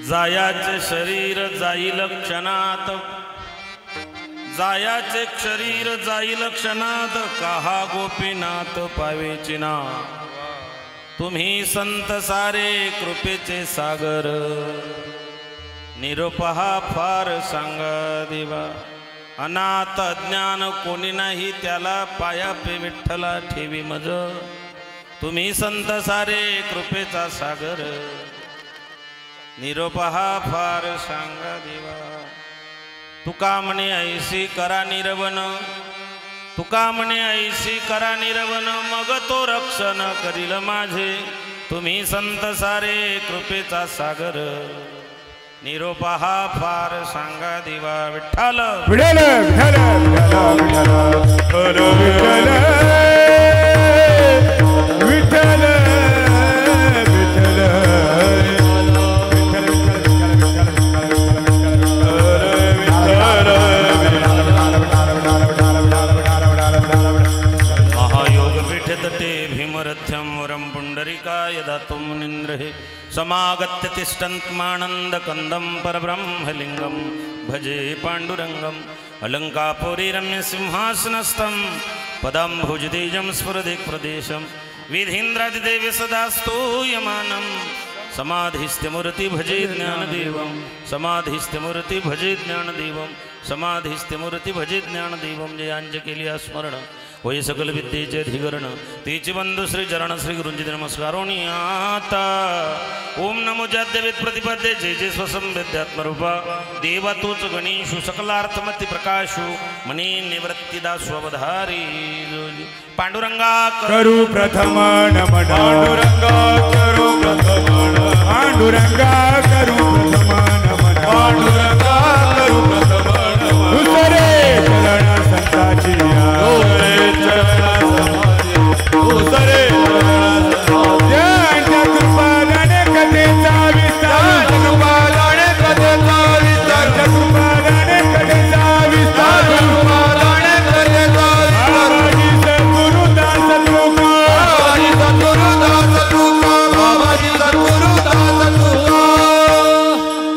जायाचे शरीर जाईल क्षणात, जायाचे शरीर जाईल क्षणात, काहा गोपीनाथ पावेची ना। तुम्ही संत सारे कृपेचे सागर, निरोप हा फार सांगा देवा। अनाथ अज्ञान कोणी नाही त्याला, पाया पे विठ्ठला ठेवी मज। तुम्ही संत सारे कृपेचा सागर, निरोप हा फार सांगा देवा। तुका म्हणे ऐसी करा निरवन, तुका म्हणे ऐसी करा निरवन, मग तो रक्षण करील माझे। तुम्ही संत सारे कृपेचा सागर, निरोप हा फार सांगा देवा। विठ्ठल विठ्ठल विठ्ठल विठ्ठल विठ्ठल विठ्ठल भीमरथ्यं पुंडरीकाय दातुं मुनीन्द्रहे। समागत्य तिष्ठन्तमानन्द कंदं परब्रह्मलिंगं भजे पाण्डुरंगं। अलंकापुरी रम्य सिंहासनस्थं पदं भुजतेजं स्फुरदिक् प्रदेशं। विधीन्द्रादिदेव सदा स्तूयमानं, समाधिस्थ्यमूर्ति भजे ज्ञानदेवं। समाधिस्थ्यमूर्ति भजे ज्ञानदेवं, समाधिस्थ्यमूर्ति भजे ज्ञानदेवं। जयांचे केली स्मरण होय सकल विद्येचे अधिकरण, तेचे बंधु श्री चरण श्री गुरुंची नमस्कारोनी आता। ओम नमो जाद्यवेद प्रतिपद्ये जय जय स्वसंवेद्यात्मरूपा। देवा तूच गणेशु सकलार्थमती प्रकाशु, मनी निवृत्तिदा स्ववधारी। पांडुरंगा करू प्रथम नमन, पांडुरंगा करू प्रथम नमन, पांडुरंगा करू प्रथम नमन, पांडुरंगा करू प्रथम नमन। दुसरे चरण संताची दुसरे ज्यांच्या कृपादाने कथेचा विस्तार, कृपादाने कथेचा विस्तार, कृपादाने कथेचा विस्तार, कृपादाने कथेचा विस्तार। बाबाजी सद्गुरुदास तुका, बाबाजी सद्गुरुदास तुका, बाबाजी सद्गुरुदास तुका।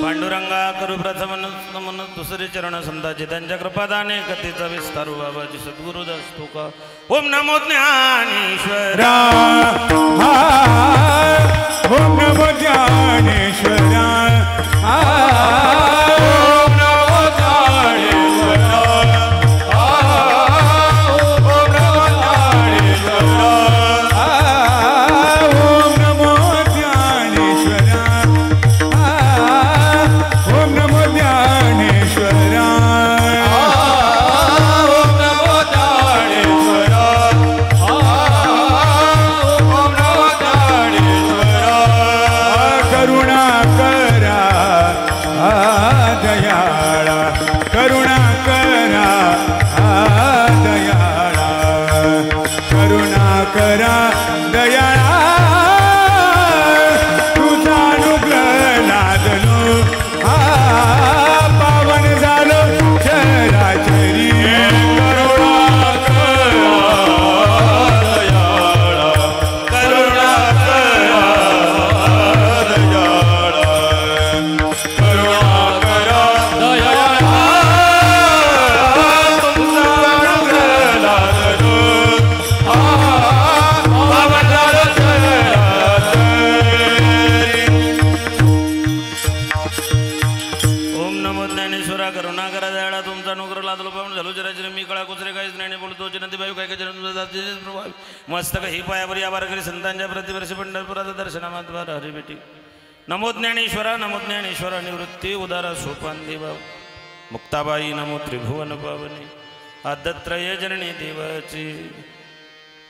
पांडुरंगा करू प्रथम नमन, दुसरे चरण संताची त्यांच्या कृपादाने कथेचा विस्तार। बाबाजी सद्गुरुदास तुका। ओम नमो ज्ञानेश्वरा, ओम नमो ज्ञानेश्वरा, ओम नमो ज्ञानेश्वरा, ओम नमो ज्ञानेश्वरा, ओम नमो ज्ञानेश्वरा, ओम नमो ज्ञानेश्वरा। करा दयाळा, तुझा अनुग्रह लादलो, पावन झालो चराचरी। करुणा करा दयाळा, करुणा करा दयाळा, करुणा करा दयाळा, तुझा अनुग्रह लादलो, करुणा करा दयाळा, तुमचा अनुग्रह लादलो, पावन झालो चराचर। मी कळा कुचरे काहीच नाही बोलतो, नदी बायू काय काय मस्तक ही पायावर या बारकरी संतांच्या प्रतिवर्षी पंढरपुराचं दर्शनामाद्वार हरी भेटी। नमो ज्ञानेश्वरा, नमो ज्ञानेश्वरा, निवृत्ती उदारा सोपान देवा। मुक्ताबाई नमो त्रिभुवन पावनी, आदत्रय जननी देवाची।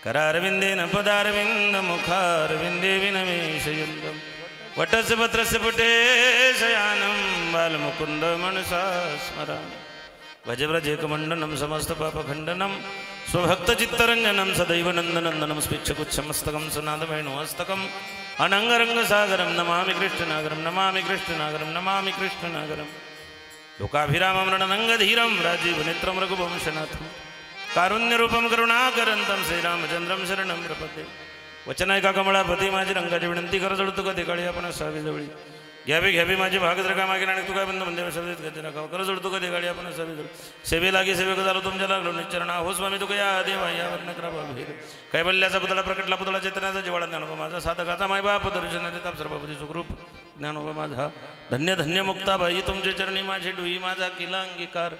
करारविंदेन पदारविंद, मुखारविंदे विनमेशयन्तम्। वटस्य पत्रस्य पुटे शयानं, बालमुकुन्द मनसा स्मरामि। भजव्रजेकमण्डनं समस्तपापखण्डनं, स्वभक्तचित्तरञ्जनं सदैव नन्दनन्दनं। स्पिच्छकुच्छमस्तकं सुनादवेणुहस्तकम्, अनङ्गरङ्गसागरं नमामि कृष्णनागरं, नमामि कृष्णनागरं, नमामि कृष्णनागरं। लोकाभिराममृणनङ्गधीरं, राजीवनेत्रं रघुवंशनाथं, कारुण्यरूपं करुणाकरन्तं श्रीरामचन्द्रं शरणं प्रपद्ये। वचन ऐका कमळापती माझी, रंगाची विनंती कर जळू तुका ते काळी आपण असावी जवळी। घ्यावी माझी भागद्र कामा केला आणि तू काय बंद म्हणते सभेत गती राखावं कर जोडतो कधी गाडी आपण सभेत सेवे लागे सेवेक झालो तुमच्या लागलो निश्चरणा हो स्वामी तू या देवा यावर नकरा बाबी कैवल्याचा पुतळा प्रकटला पुतळा चेतनाचा जिवाळा ज्ञानोबा माझा साधकाचा मायबाप दर्शनाचे तापसर बाबूजी सुखरूप ज्ञानोबा माझा धन्य धन्य मुक्ताबाई तुमचे चरणी माझे डुई माझा किला अंगीकार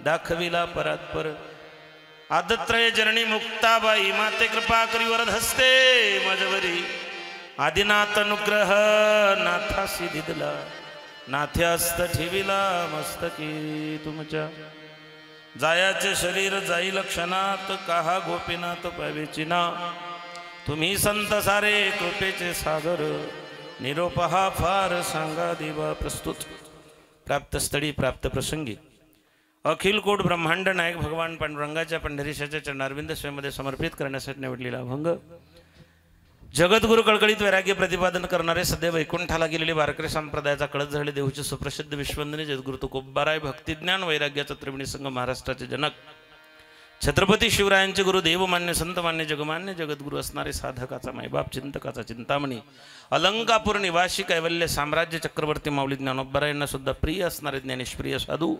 दाखविला परात्पर आदत्रय चरणी मुक्ताबाई माते कृपा करी वरद हस्ते माझवरी आदिनाथ अनुग्रह नाथासी दिदला नाथ्यास्त ठेविला मस्तकी तुमच्या जायाचे शरीर जाईल क्षणात काहा गोपीनाथ पावेची ना तुम्ही संत सारे कृपेचे सागर निरोप हा फार सांगा दिवा प्रस्तुत प्राप्त स्थळी प्राप्त प्रसंगी अखिल कोट ब्रह्मांड नायक भगवान पांडुरंगाच्या पंढरीशाच्या चरणारविंद स्वयंमध्ये समर्पित करण्यासाठी निवडलेला अभंग जगद्गुरु कळकळीत वैराग्य प्रतिपादन करणारे सध्या वैकुंठाला गेलेले वारकरी संप्रदायाचा कळत झाले देऊचे सुप्रसिद्ध विश्ववंदनीय जगद्गुरु तुकोबाराय भक्तिज्ञान वैराग्याचा त्रिवेणी संघ महाराष्ट्राचे जनक छत्रपती शिवरायांचे गुरु देवमान्य संतमान्य जगमान्य जगद्गुरु असणारे साधकाचा मायबाप चिंतकाचा चिंतामणी अलंकापूर निवासी कैवल्य साम्राज्य चक्रवर्ती माऊली ज्ञानोबा यांना सुद्धा प्रिय असणारे ज्ञानेश्वरीय साधू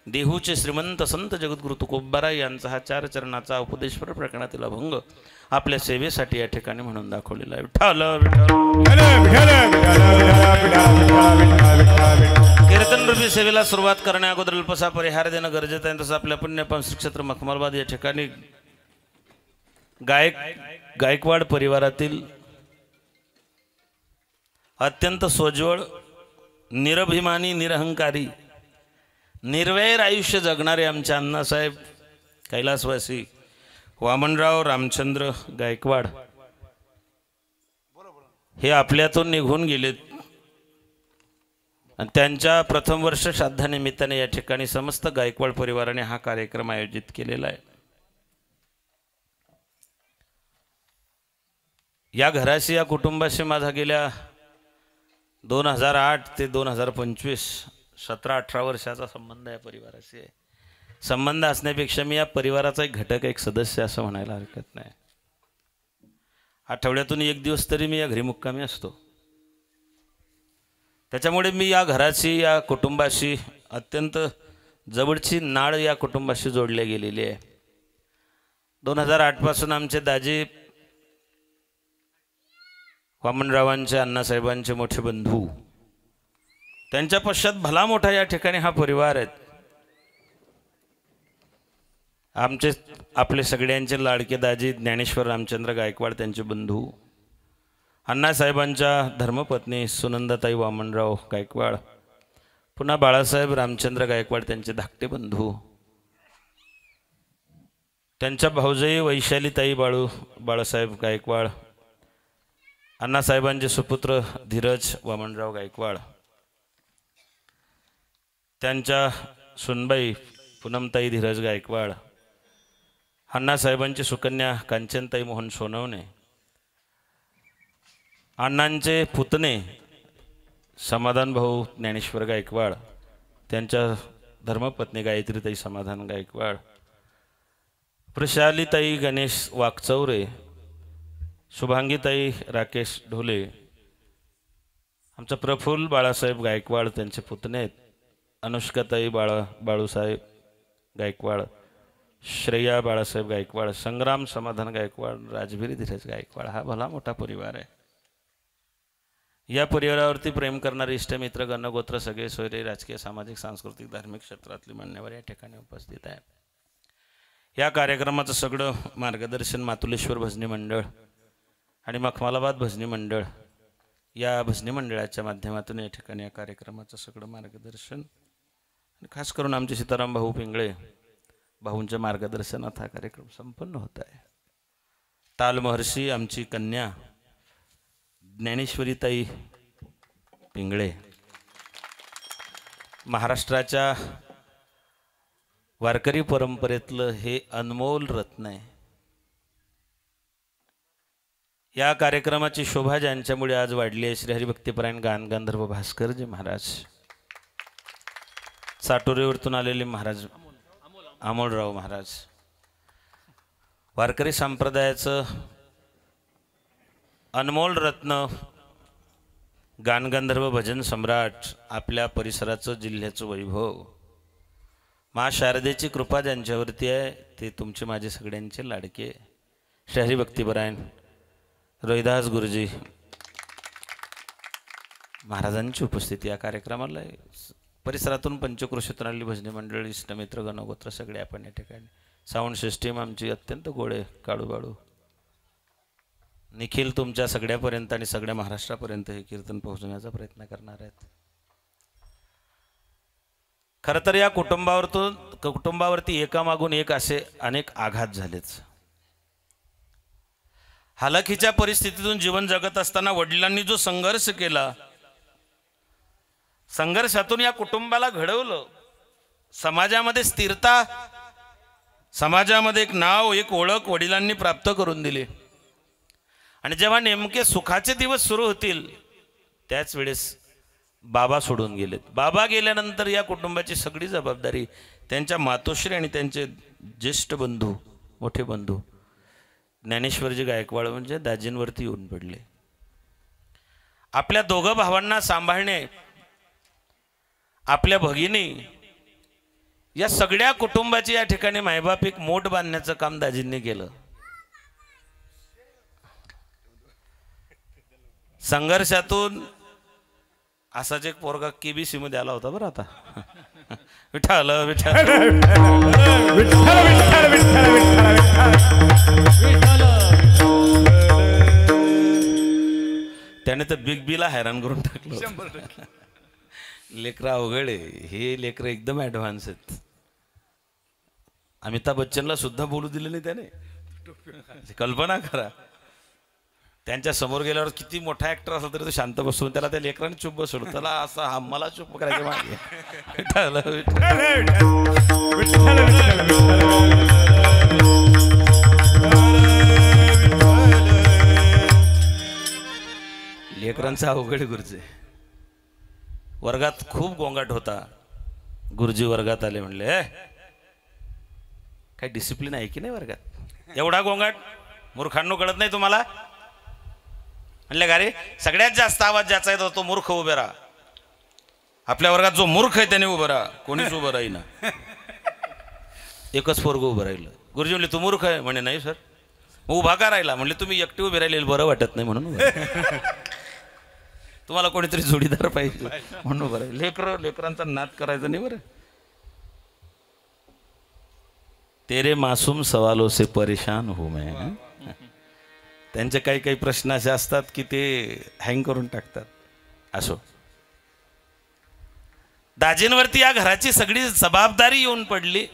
देहूचे श्रीमंत संत जगद्गुरु तुकोबाराय यांचा हा 4 चरणाचा उपदेशपर प्रकरणातील अभंग आपल्या सेवेसाठी या ठिकाणी म्हणून दाखवलेला आहे कीर्तन रूपी सेवेला सुरुवात करण्या अगोदर अल्पसा परिहार देणं गरजेचं आहे तसं आपल्या पुण्यपान श्री क्षेत्र मखमलबाद या ठिकाणी गायकवाड परिवारातील अत्यंत सोज्वळ निरभिमानी निरहंकारी निर्वैर आयुष्य जगणारे आमचे अण्णासाहेब कैलासवासी वामनराव रामचंद्र गायकवाड हे आपल्यातून निघून गेलेत आणि त्यांच्या प्रथम वर्ष श्राद्धानिमित्ताने या ठिकाणी समस्त गायकवाड परिवाराने हा कार्यक्रम आयोजित केलेला आहे। या घराशी या कुटुंबाशी माझा गेल्या 2008 ते 2025 17-18 वर्षाचा संबंध या परिवाराशी आहे। संबंध असण्यापेक्षा मी या परिवाराचा एक घटक एक सदस्य असं म्हणायला हरकत नाही। आठवड्यातून एक दिवस तरी मी या घरी मुक्कामी असतो। त्याच्यामुळे मी या घराची या कुटुंबाशी अत्यंत जवळची नाळ या कुटुंबाशी जोडल्या गेलेली आहे। 2008 पासून आमचे दाजी वामनरावांचे अण्णासाहेबांचे मोठे बंधू त्यांच्या पश्चात भला मोठा या ठिकाणी हा परिवार आहे। आपले सगळ्यांचे लाडके दाजी ज्ञानेश्वर रामचंद्र गायकवाड त्यांचे बंधू अण्णासाहेबांच्या धर्मपत्नी सुनंदाताई वामनराव गायकवाड पुन्हा बाळासाहेब रामचंद्र गायकवाड त्यांचे धाकटे बंधू त्यांच्या भाऊजाई वैशालीताई बाळासाहेब गायकवाड अण्णासाहेबांचे सुपुत्र धीरज वामनराव गायकवाड त्यांच्या सुनबाई पूनमताई धीरज गायकवाड अण्णासाहेबांची सुकन्या कांचनताई मोहन सोनवणे अण्णांचे पुतणे समाधान भाऊ ज्ञानेश्वर गायकवाड त्यांच्या धर्मपत्नी गायत्रीताई समाधान गायकवाड प्रशालीताई गणेश वाकचौरे शुभांगीताई राकेश ढोले आमचा प्रफुल्ल बाळासाहेब गायकवाड त्यांचे पुतणे आहेत अनुष्काताई बाळूसाहेब गायकवाड श्रेया बाळासाहेब गायकवाड संग्राम समाधान गायकवाड राजवीर धीरज गायकवाड हा भला मोठा परिवार आहे। या परिवारावरती प्रेम करणारे इष्टमित्र गणगोत्र सगळे सोयरे राजकीय सामाजिक सांस्कृतिक धार्मिक क्षेत्रातले मान्यवर या ठिकाणी उपस्थित आहेत। या कार्यक्रमाचं सगळं मार्गदर्शन मातुलेश्वर भजनी मंडळ आणि मखमलाबाद भजनी मंडळ या भजनी मंडळाच्या माध्यमातून या ठिकाणी या कार्यक्रमाचं सगळं मार्गदर्शन आणि खास करून आमचे सीताराम भाऊ पिंगळे भाऊंच्या मार्गदर्शनात हा कार्यक्रम संपन्न होत आहे। ताल महर्षी आमची कन्या ज्ञानेश्वरीताई पिंगळे महाराष्ट्राच्या वारकरी परंपरेतलं हे अनमोल रत्न आहे। या कार्यक्रमाची शोभा ज्यांच्यामुळे आज वाढली आहे श्री हरिभक्तीपरायण गान गांधर्व भास्करजी महाराज चाटोरीवरतून आलेले महाराज अमोलराव महाराज वारकरी संप्रदायाचं अनमोल रत्न गानगंधर्व भजन सम्राट, आपल्या परिसराचं जिल्ह्याचं वैभव, मा शारदेची कृपा ज्यांच्यावरती आहे ते तुमचे माझे सगळ्यांचे लाडके श्री हरिभक्तीपरायण रोहिदास गुरुजी महाराजांची उपस्थिती या कार्यक्रमाला आहे. परिसरातून पंचक्रोशीतून आलेली भजनी मंडळी, इष्टमित्र, गणगोत्र सगळे आपण या ठिकाणी. साऊंड सिस्टीम आमची अत्यंत गोडे, काळूबाळू. निखिल तुमच्या सगळ्यापर्यंत आणि सगळ्या महाराष्ट्रापर्यंत हे कीर्तन पोहोचवण्याचा प्रयत्न करणार आहेत. खरं तर या कुटुंबावरती एकामागून एक असे अनेक आघात झालेच. हालाखीच्या परिस्थितीतून जीवन जगत असताना वडिलांनी जो संघर्ष केला, संघर्षातून या कुटुंबाला घडवलं, समाजामध्ये स्थिरता, समाजामध्ये एक नाव, एक ओळख वडिलांनी प्राप्त करून दिली. आणि जेव्हा नेमके सुखाचे दिवस सुरू होतील त्याच वेळेस बाबा सोडून गेलेत. बाबा गेल्यानंतर या कुटुंबाची सगळी जबाबदारी त्यांच्या मातोश्री आणि त्यांचे ज्येष्ठ बंधू, मोठे बंधू ज्ञानेश्वरजी गायकवाड म्हणजे दाजींवरती येऊन पडले. आपल्या दोघं भावांना सांभाळणे, आपल्या भगिनी, या सगळ्या कुटुंबाची या ठिकाणी मायबाप एक मोठ बांधण्याचं काम दाजींनी केलं. संघर्षातून असाच एक पोरगा केबीसी मध्ये आला होता बरं. आता विठ्ठल विठ्ठल त्याने तर बिग बीला हैराण करून टाकलं. लेकरा अवघड आहे, हे लेकर एकदम ऍडव्हान्स आहेत. अमिताभ बच्चनला सुद्धा बोलू दिले नाही त्याने. कल्पना करा, त्यांच्या समोर गेल्यावर किती मोठा ऍक्टर असला तरी तो शांत बसून त्याला त्या लेकराने चुप बसवलं. त्याला असं मला चुप करायचं मागे. लेकरांचं अवघड गुरुजी. वर्गात खूप गोंगाट होता. गुरुजी वर्गात आले, म्हणले काही डिसिप्लिन आहे की नाही वर्गात? एवढा गोंगाट मूर्खांनो कळत नाही तुम्हाला? म्हणले का रे, सगळ्यात जास्त आवाज ज्याचा येतो तो मूर्ख उभे राहा. आपल्या वर्गात जो मूर्ख आहे त्याने उभं राहा. कोणीच उभं राहीना. एकच पोरग उभं राहिलं. गुरुजी म्हणले तू मूर्ख आहे? म्हणे नाही सर. मग उभा का राहिला? म्हणले तुम्ही एकटे उभे राहिले बरं वाटत नाही म्हणून. तुम्हाला कोणीतरी जोडीदार पाहिजे म्हणून उभं राहील. लेकरांचा नाद करायचा नाही बरं. तेरे मासूम सवालों से परेशान हूं मैं. त्यांचे काही काही प्रश्न असे असतात की ते हँग करून टाकतात. असो, दाजींवरती या घराची सगळी जबाबदारी येऊन पडली.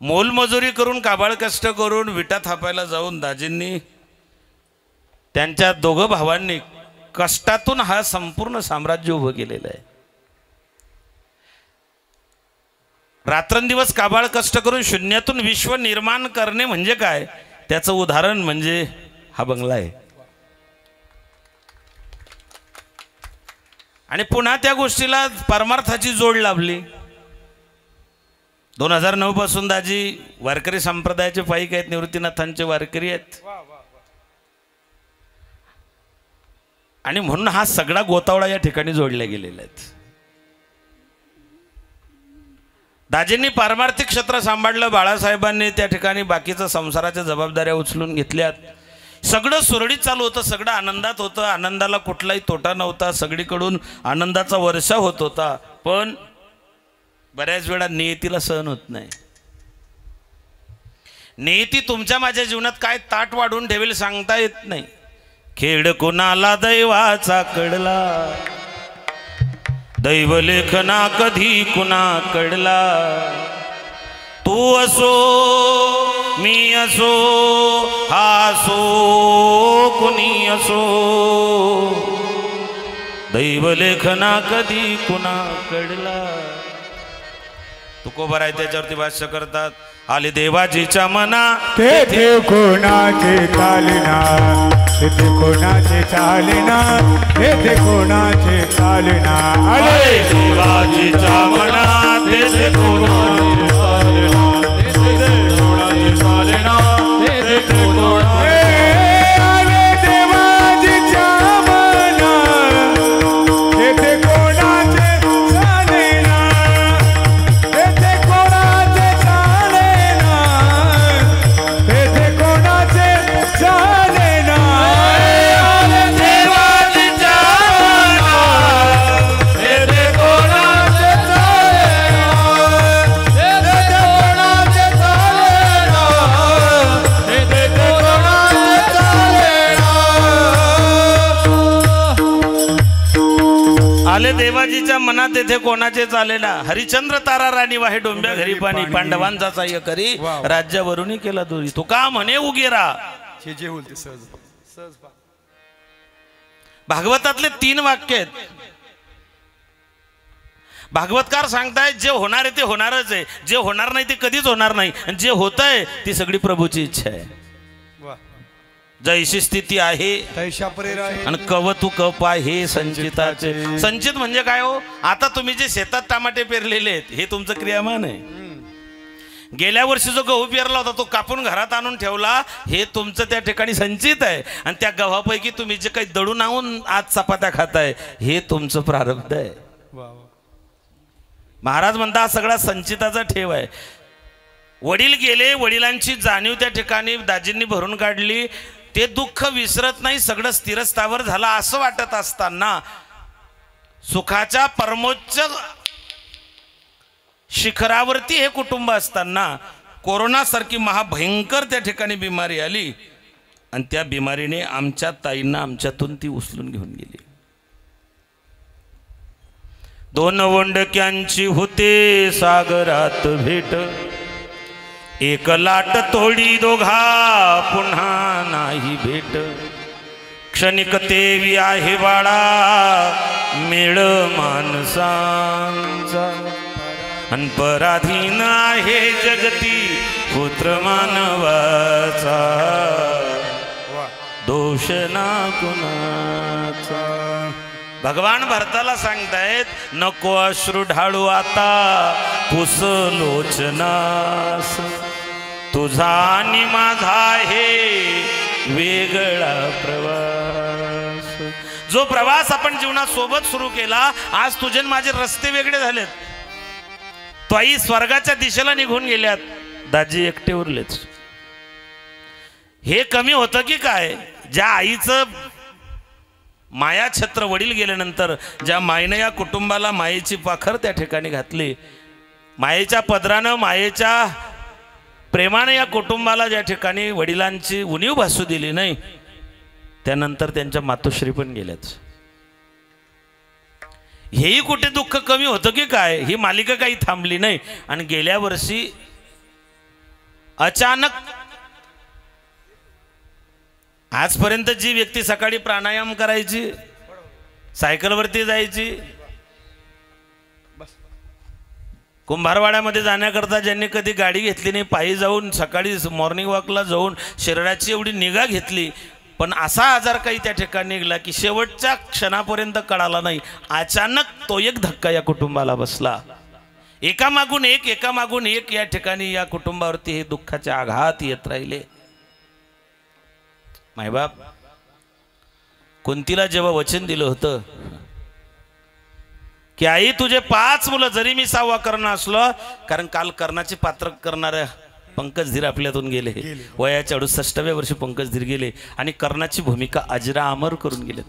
मोलमजुरी करून, काबाळ कष्ट करून, विटा थापायला जाऊन दाजींनी, त्यांच्या दोघं भावांनी कष्टातून हा संपूर्ण साम्राज्य उभं केलेलं आहे. रात्रंदिवस काबाळ कष्ट करून शून्यातून विश्व निर्माण करणे म्हणजे काय, त्याचं उदाहरण म्हणजे हा बंगला आहे. आणि पुन्हा त्या गोष्टीला परमार्थाची जोड लाभली. 2009 पासून दाजी वारकरी संप्रदायाचे पाईक आहेत, निवृत्तीनाथांचे वारकरी आहेत. आणि म्हणून हा सगळा गोतावळा या ठिकाणी जोडल्या गेलेला आहे. दाजींनी पारमार्थिक क्षेत्र सांभाळलं, बाळासाहेबांनी त्या ठिकाणी बाकीचं संसाराच्या जबाबदाऱ्या उचलून घेतल्यात. सगळं सुरळीत चालू होतं, सगळं आनंदात होतं. आनंदाला कुठलाही तोटा नव्हता, सगळीकडून आनंदाचा वर्षा होत होता. पण बऱ्याच वेळा नियतीला सहन होत नाही. नियती तुमच्या माझ्या जीवनात काय ताट वाढून ठेवेल सांगता येत नाही. खेळ कोणाला दैवाचा कळला, दैव लेखना कधी कुणा कडला. तू असो मी असो हा असो कुणी असो, दैव लेखना कधी कुणा कडला. तुकोबर आहे त्याच्यावरती भाष्य करतात. आले देवाजीच्या मना तेथे कोणाचे चालना, तेथे कोणाचे चालना, तेथे कोणाचे चालना. आले देवाजीच्या मना तेथे कोणाचे चालना, तेथे कोणाचे चालना, तेथे कोणाचे. आले देवाजीच्या मना, आले देवाजीच्या मनात येथे कोणाचे चालेना, हरिचंद्र तारा राणी वाहे डोंब्या घरी पाणी, पांडवांचा सहाय्य करी राज्यावरून केला दुरी, तो का म्हणे उगेरा. जे बोलते सहज सहज. भागवतातले 3 वाक्य आहेत. भागवतकार सांगतायत जे होणार आहे ते होणारच आहे, जे होणार नाही ते कधीच होणार नाही, आणि जे होत आहे ती सगळी प्रभूची इच्छा आहे. जैशी स्थिती आहे आणि कवतुक आहे संचिताचे. संचित म्हणजे काय हो, आता तुम्ही जे शेतात टमाटे पेरलेले आहेत हे तुमचं क्रियामान आहे. गेल्या वर्षी जो गहू पेरला होता तो कापून घरात आणून ठेवला, हे तुमचं त्या ठिकाणी संचित आहे. आणि त्या गव्हापैकी तुम्ही जे काही दळून आणून आज चपात्या खाताय हे तुमचं प्रारब्ध आहे. महाराज म्हणता हा सगळा संचिताचा ठेव आहे. वडील गेले, वडिलांची जाणीव त्या ठिकाणी दाजींनी भरून काढली, ते दुःख विसरत नाही, सगळं स्थिरस्थावर झालं असं वाटत असताना सुखाच्या परमोच्च शिखरावरती हे कुटुंब असताना कोरोनासारखी महाभयंकर त्या ठिकाणी बिमारी आली, आणि त्या बिमारीने आमच्या ताईंना आमच्यातून ती उचलून घेऊन गेली. 2 वंडक्यांची होते सागरात भेट, एक लाट तोडी दोघा पुन्हा नाही भेट, क्षणिक तेवी आहे बाळा मेळ माणसांचा, अन पराधीन आहे जगती पुत्र मानवाचा, दोष ना कुणाचा. भगवान भरताला सांगतायत नको अश्रू ढाळू आता पुस लोचनास, तुझा आणि माझा आहे वेगळा प्रवास. जो प्रवास आपण जीवनात सोबत सुरू केला, आज तुझे माझे रस्ते वेगळे झालेत. तो आई स्वर्गाच्या दिशेला निघून गेल्यात, दाजी एकटे उरलेच. हे कमी होतं की काय? ज्या आईचं माया छत्र वडील गेल्यानंतर ज्या मायेने या कुटुंबाला मायेची पाखर त्या ठिकाणी घातली, मायेच्या पदरानं मायेच्या प्रेमाने या कुटुंबाला ज्या ठिकाणी वडिलांची उणीव भासू दिली नाही, त्यानंतर त्यांच्या मातोश्री पण गेल्याच. हेही कुठे दुःख कमी होतं की काय? ही मालिका काही थांबली नाही. आणि गेल्या वर्षी अचानक आजपर्यंत जी व्यक्ती सकाळी प्राणायाम करायची, सायकलवरती जायची, कुंभारवाड्यामध्ये जाण्याकरता ज्यांनी कधी गाडी घेतली नाही, पायी जाऊन सकाळी मॉर्निंग वॉकला जाऊन शरीराची एवढी निगा घेतली, पण असा आजार काही त्या ठिकाणी निघाला की शेवटच्या क्षणापर्यंत कळाला नाही. अचानक तो एक धक्का या कुटुंबाला बसला. एकामागून एक या ठिकाणी या कुटुंबावरती हे दुःखाचे आघात येत राहिले. मायबाप कुंतीला जेव्हा वचन दिलं होतं की आई तुझे 5 मुलं, जरी मी 6वा कर्ण असलो, कारण काल कर्णाचे पात्र करणाऱ्या पंकज धीर आपल्यातून गेले, वयाच्या 68व्या वर्षी पंकज धीर गेले आणि कर्णाची भूमिका अजरामर करून गेले.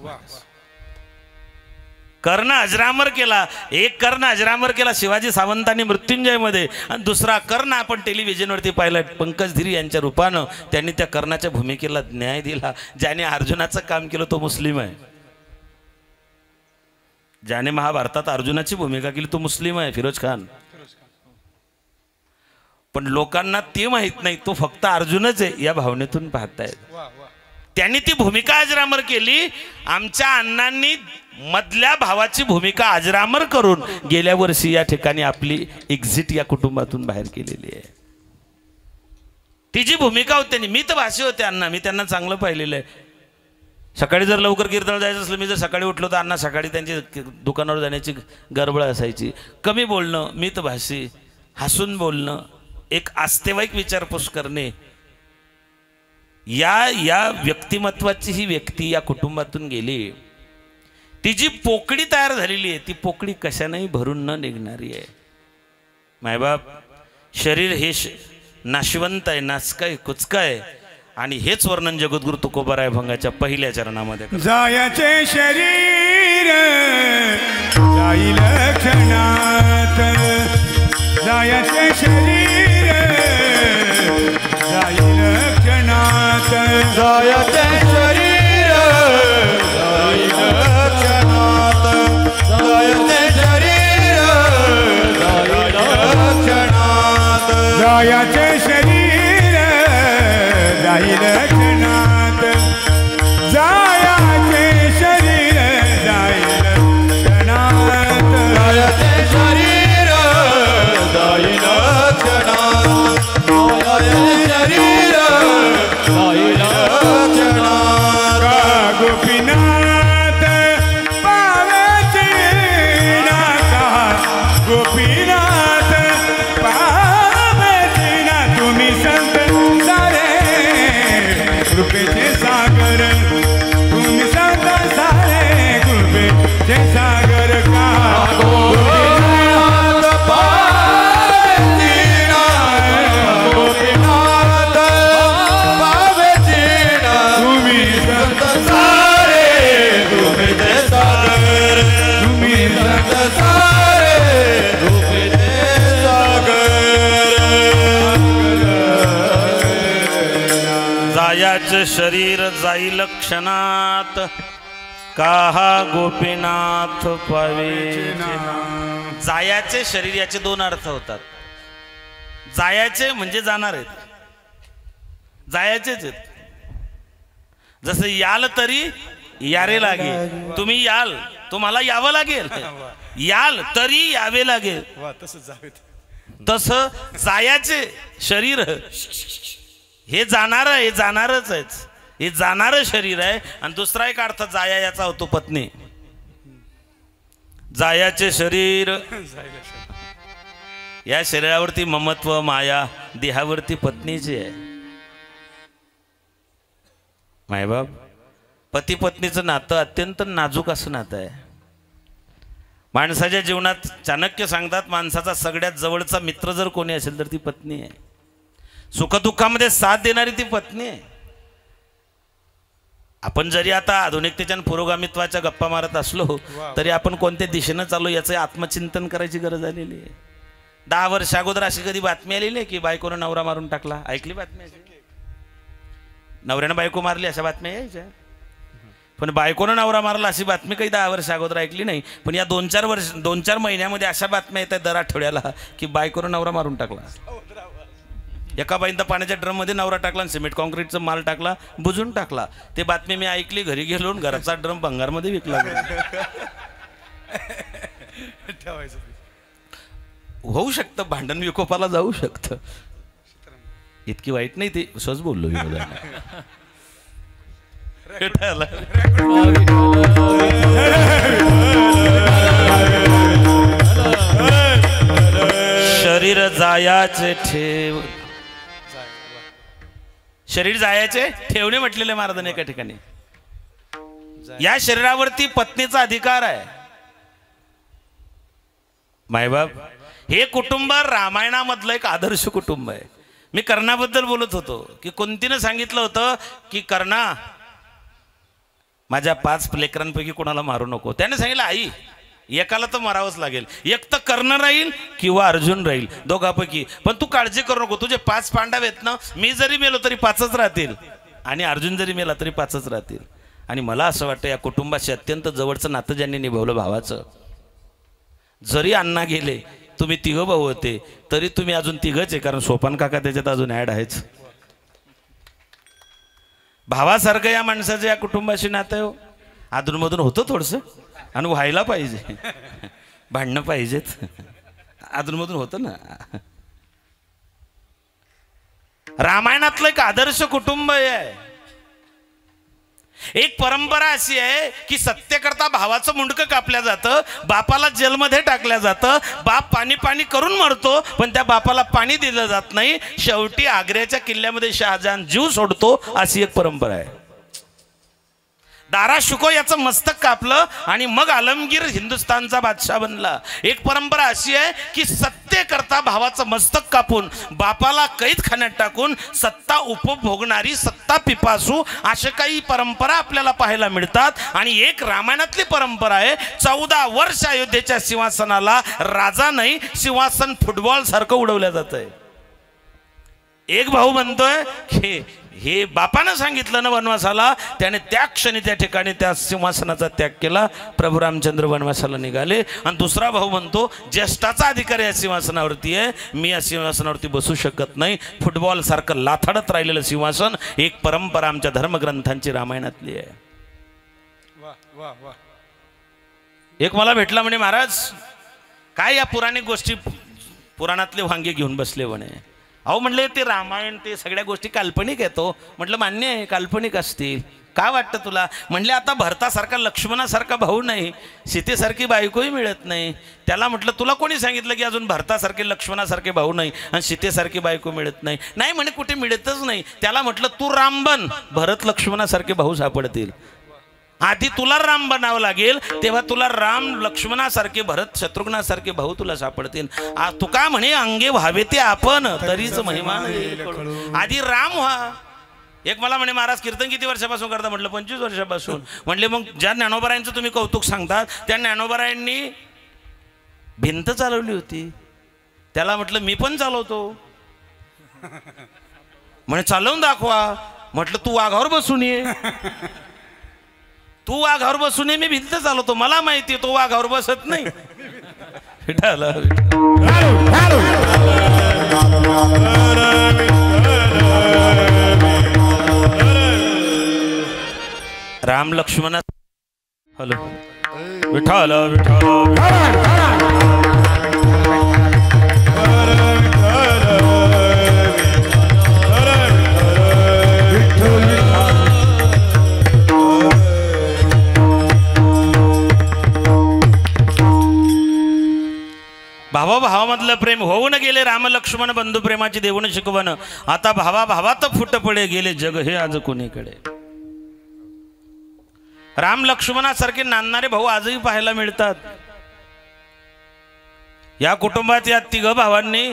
कर्ण अजरामर केला, एक कर्ण अजरामर केला शिवाजी सावंतांनी मृत्युंजयमध्ये, आणि दुसरा कर्ण आपण टेलिव्हिजनवरती पाहिला पंकज धीर यांच्या रूपानं. त्यांनी त्या कर्णाच्या भूमिकेला न्याय दिला. ज्याने अर्जुनाचं काम केलं तो मुस्लिम आहे, ज्याने महाभारतात अर्जुनाची भूमिका केली तो मुस्लिम आहे, फिरोज खान. पण लोकांना ते माहित नाही तो फक्त अर्जुनच आहे या भावनेतून पाहतायत. त्यांनी ती भूमिका अजरामर केली. आमच्या अण्णांनी मधल्या भावाची भूमिका अजरामर करून गेल्या वर्षी या ठिकाणी आपली एक्झिट या कुटुंबातून बाहेर केलेली आहे. ती जी भूमिका होती त्यांनी, मी तर भाषी होते अण्णा, मी त्यांना चांगलं पाहिलेलं आहे. सकाळी जर लवकर कीर्तन जायचं असलं, मी जर सकाळी उठलो तर अण्णा सकाळी त्यांची दुकानावर जाण्याची गडबड असायची. कमी बोलणं, मितभाषी, हसून बोलणं, एक आस्तेवाईक विचारपूस करणे, या व्यक्तिमत्वाची ही व्यक्ती या कुटुंबातून गेली. ती जी पोकळी तयार झालेली आहे ती पोकळी कशानेही भरून न निघणारी आहे. मायबाप शरीर हे नाशवंत आहे, नाचकाय कुचकाय, आणि हेच वर्णन जगद्गुरु तुकोबाराय भंगाच्या पहिल्या चरणामध्ये. जायाचे शरीर जाईल क्षणात, जायाचे शरीर जाईल क्षणात, जायाचे शरीर जाईल क्षणात, सागर का गोपीनाथ पावे जीना गोपीनाथ पावे जीना तुम्ही संत सारे तुम्ही ते सागर तुम्ही संत सारे तुम्ही ते सागर जायाचे शरीर जाईल क्षणात काहा गोपीनाथ पावे जायाचे शरीर याचे दोन अर्थ होतात. जायाचे म्हणजे जाणार आहेत, जायाचेच आहेत. जसं याल तरी यारे लागेल, तुम्ही याल तुम्हाला यावं लागेल, याल तरी यावे लागेल. तसं जायाचे शरीर हे जाणार हे जाणारच आहे, हे जाणारं शरीर आहे. आणि दुसरा एक अर्थ जाया याचा होतो पत्नी. जायाचे शरीर या शरीरावरती ममत्व माया, देहावरती पत्नीची आहे. मायबाप पती पत्नीचं नातं अत्यंत नाजूक असं नातं आहे. माणसाच्या जीवनात चाणक्य सांगतात माणसाचा सगळ्यात जवळचा मित्र जर कोणी असेल तर ती पत्नी आहे. सुखदुःखामध्ये साथ देणारी ती पत्नी आहे. आपण जरी आता आधुनिकतेच्या पुरोगामित्वाच्या गप्पा मारत असलो तरी आपण कोणत्या दिशेनं चालू याचं आत्मचिंतन करायची गरज आलेली आहे. 10 वर्ष अगोदर अशी कधी बातमी आलेली आहे की बायकोनं नवरा मारून टाकला? ऐकली बातमी? नवऱ्यानं बायको मारली अशा बातम्या यायच्या, पण बायकोनं नवरा मारला अशी बातमी काही 10 वर्ष अगोदर ऐकली नाही. पण या 2-4 महिन्यामध्ये अशा बातम्या येतात दर आठवड्याला की बायकोनं नवरा मारून टाकला. एका बाईंना पाण्याच्या ड्रम मध्ये नवरा टाकला आणि सिमेंट कॉन्क्रीटचा माल टाकला, बुजून टाकला. ते बातमी मी ऐकली, घरी गेलो घराचा ड्रम भंगारमध्ये विकला. होऊ शकतं, भांडण विकोपाला जाऊ शकतं, इतकी वाईट नाही ते. सहज बोललो मी. शरीर जायाचे ठेव, शरीर जायाचे ठेवणे म्हटलेले महाराजांनी एका ठिकाणी. या शरीरावरती पत्नीचा अधिकार आहे. मायबाप हे कुटुंब रामायणामधलं एक आदर्श कुटुंब आहे. मी कर्णाबद्दल बोलत होतो की कुंतीनं सांगितलं होतं की कर्णा माझ्या 5 लेकरांपैकी कोणाला मारू नको. त्याने सांगितलं आई एकाला तर मारावंच लागेल, एक तर कर्ण राहील किंवा अर्जुन राहील, दोघांपैकी. पण तू काळजी करू नको, तुझे 5 पांडव आहेत ना, मी जरी मेलो तरी 5च राहतील आणि अर्जुन जरी मेला तरी 5च राहतील. आणि मला असं वाटतं या कुटुंबाशी अत्यंत जवळचं नातं ज्यांनी निभावलं भावाचं. जरी अण्णा गेले, तुम्ही 3 भाऊ होते तरी तुम्ही अजून 3च आहे, कारण सोपान काका त्याच्यात अजून ऍड आहेच. भावासारखं या माणसाचं या कुटुंबाशी नातं आहे. अधूनमधून होतं थोडंसं आणि व्हायला पाहिजे, भांडणं पाहिजेत, अधूनमधून होतं ना. रामायणातलं एक आदर्श कुटुंब आहे. एक परंपरा अशी आहे की सत्यकर्ता भावाचं मुंडकं कापल्या जातं, बापाला जेलमध्ये टाकल्या जातं, बाप पाणी पाणी करून मरतो पण त्या बापाला पाणी दिलं जात नाही. शेवटी आग्र्याच्या किल्ल्यामध्ये शहाजहान जीव सोडतो, अशी एक परंपरा आहे. दारा शुको याचं मस्तक कापलं आणि मग आलमगीर हिंदुस्थानचा बादशाह बनला. एक परंपरा अशी आहे की सत्य करता भावाचं मस्तक कापून बापाला कैद खाण्यात टाकून सत्ता उपभोगणारी सत्ता पिपासू अशा काही परंपरा आपल्याला पाहायला मिळतात. आणि एक रामायणातली परंपरा आहे, 14 वर्ष अयोध्येच्या सिंहासनाला राजा नाही, सिंहासन फुटबॉल सारखं उडवलं जात आहे. एक भाऊ म्हणतोय की हे बापानं सांगितलं ना वनवासाला, त्याने त्या क्षणी त्या ठिकाणी त्या सिंहासनाचा त्याग केला. प्रभू रामचंद्र वनवासाला निघाले. आणि दुसरा भाऊ म्हणतो ज्येष्ठाचा अधिकार या सिंहासनावरती आहे, मी या सिंहासनावरती बसू शकत नाही. फुटबॉल सारखं लाथाडत राहिलेलं सिंहासन. एक परंपरा आमच्या धर्मग्रंथांची रामायणातली आहे. एक मला भेटला म्हणे, महाराज काय या पुराणिक गोष्टी पुराणातले वांगे घेऊन बसले म्हणे. अहो म्हणले ते रामायण ते सगळ्या गोष्टी काल्पनिक येतो. म्हटलं मान्य आहे काल्पनिक असतील, काय वाटतं तुला? म्हणले आता भरतासारखा लक्ष्मणासारखा भाऊ नाही, सीतेसारखी बायकोही मिळत नाही. त्याला म्हटलं तुला कोणी सांगितलं की अजून भरतासारखे लक्ष्मणासारखे भाऊ नाही आणि सीतेसारखी बायको मिळत नाही? नाही म्हणे कुठे मिळतच नाही. त्याला म्हटलं तू राम बन, भरत लक्ष्मणासारखे भाऊ सापडतील. आधी तुला राम बनावं लागेल, तेव्हा तुला राम लक्ष्मणासारखे भरत शत्रुघ्नासारखे भाऊ तुला सापडतील. तुका म्हणे अंगे व्हावे ते आपण तरीच महिमा नाही. आधी राम व्हा. एक मला म्हणे महाराज कीर्तन किती वर्षापासून करता? म्हटलं 25 वर्षापासून. म्हटले मग ज्या ज्ञानोबारायांचं तुम्ही कौतुक सांगतात त्या ज्ञानोबारायांनी भिंत चालवली होती. त्याला म्हटलं मी पण चालवतो. म्हणे चालवून दाखवा. म्हटलं तू वाघावर बसून ये. तू वाघावर बसून ये, मी भिंत चालवतो. मला माहिती तो वाघावर बसत नाही. राम लक्ष्मण हॅलो विठाल भावा भावामधलं प्रेम होऊन गेले. राम लक्ष्मण बंधू प्रेमाची देऊन शिकवण. आता भावा भावात फुट पडे गेले जग हे आज कोणीकडे. राम लक्ष्मणासारखे नांदणारे भाऊ आजही पाहायला मिळतात. या कुटुंबात या तिघ भावांनी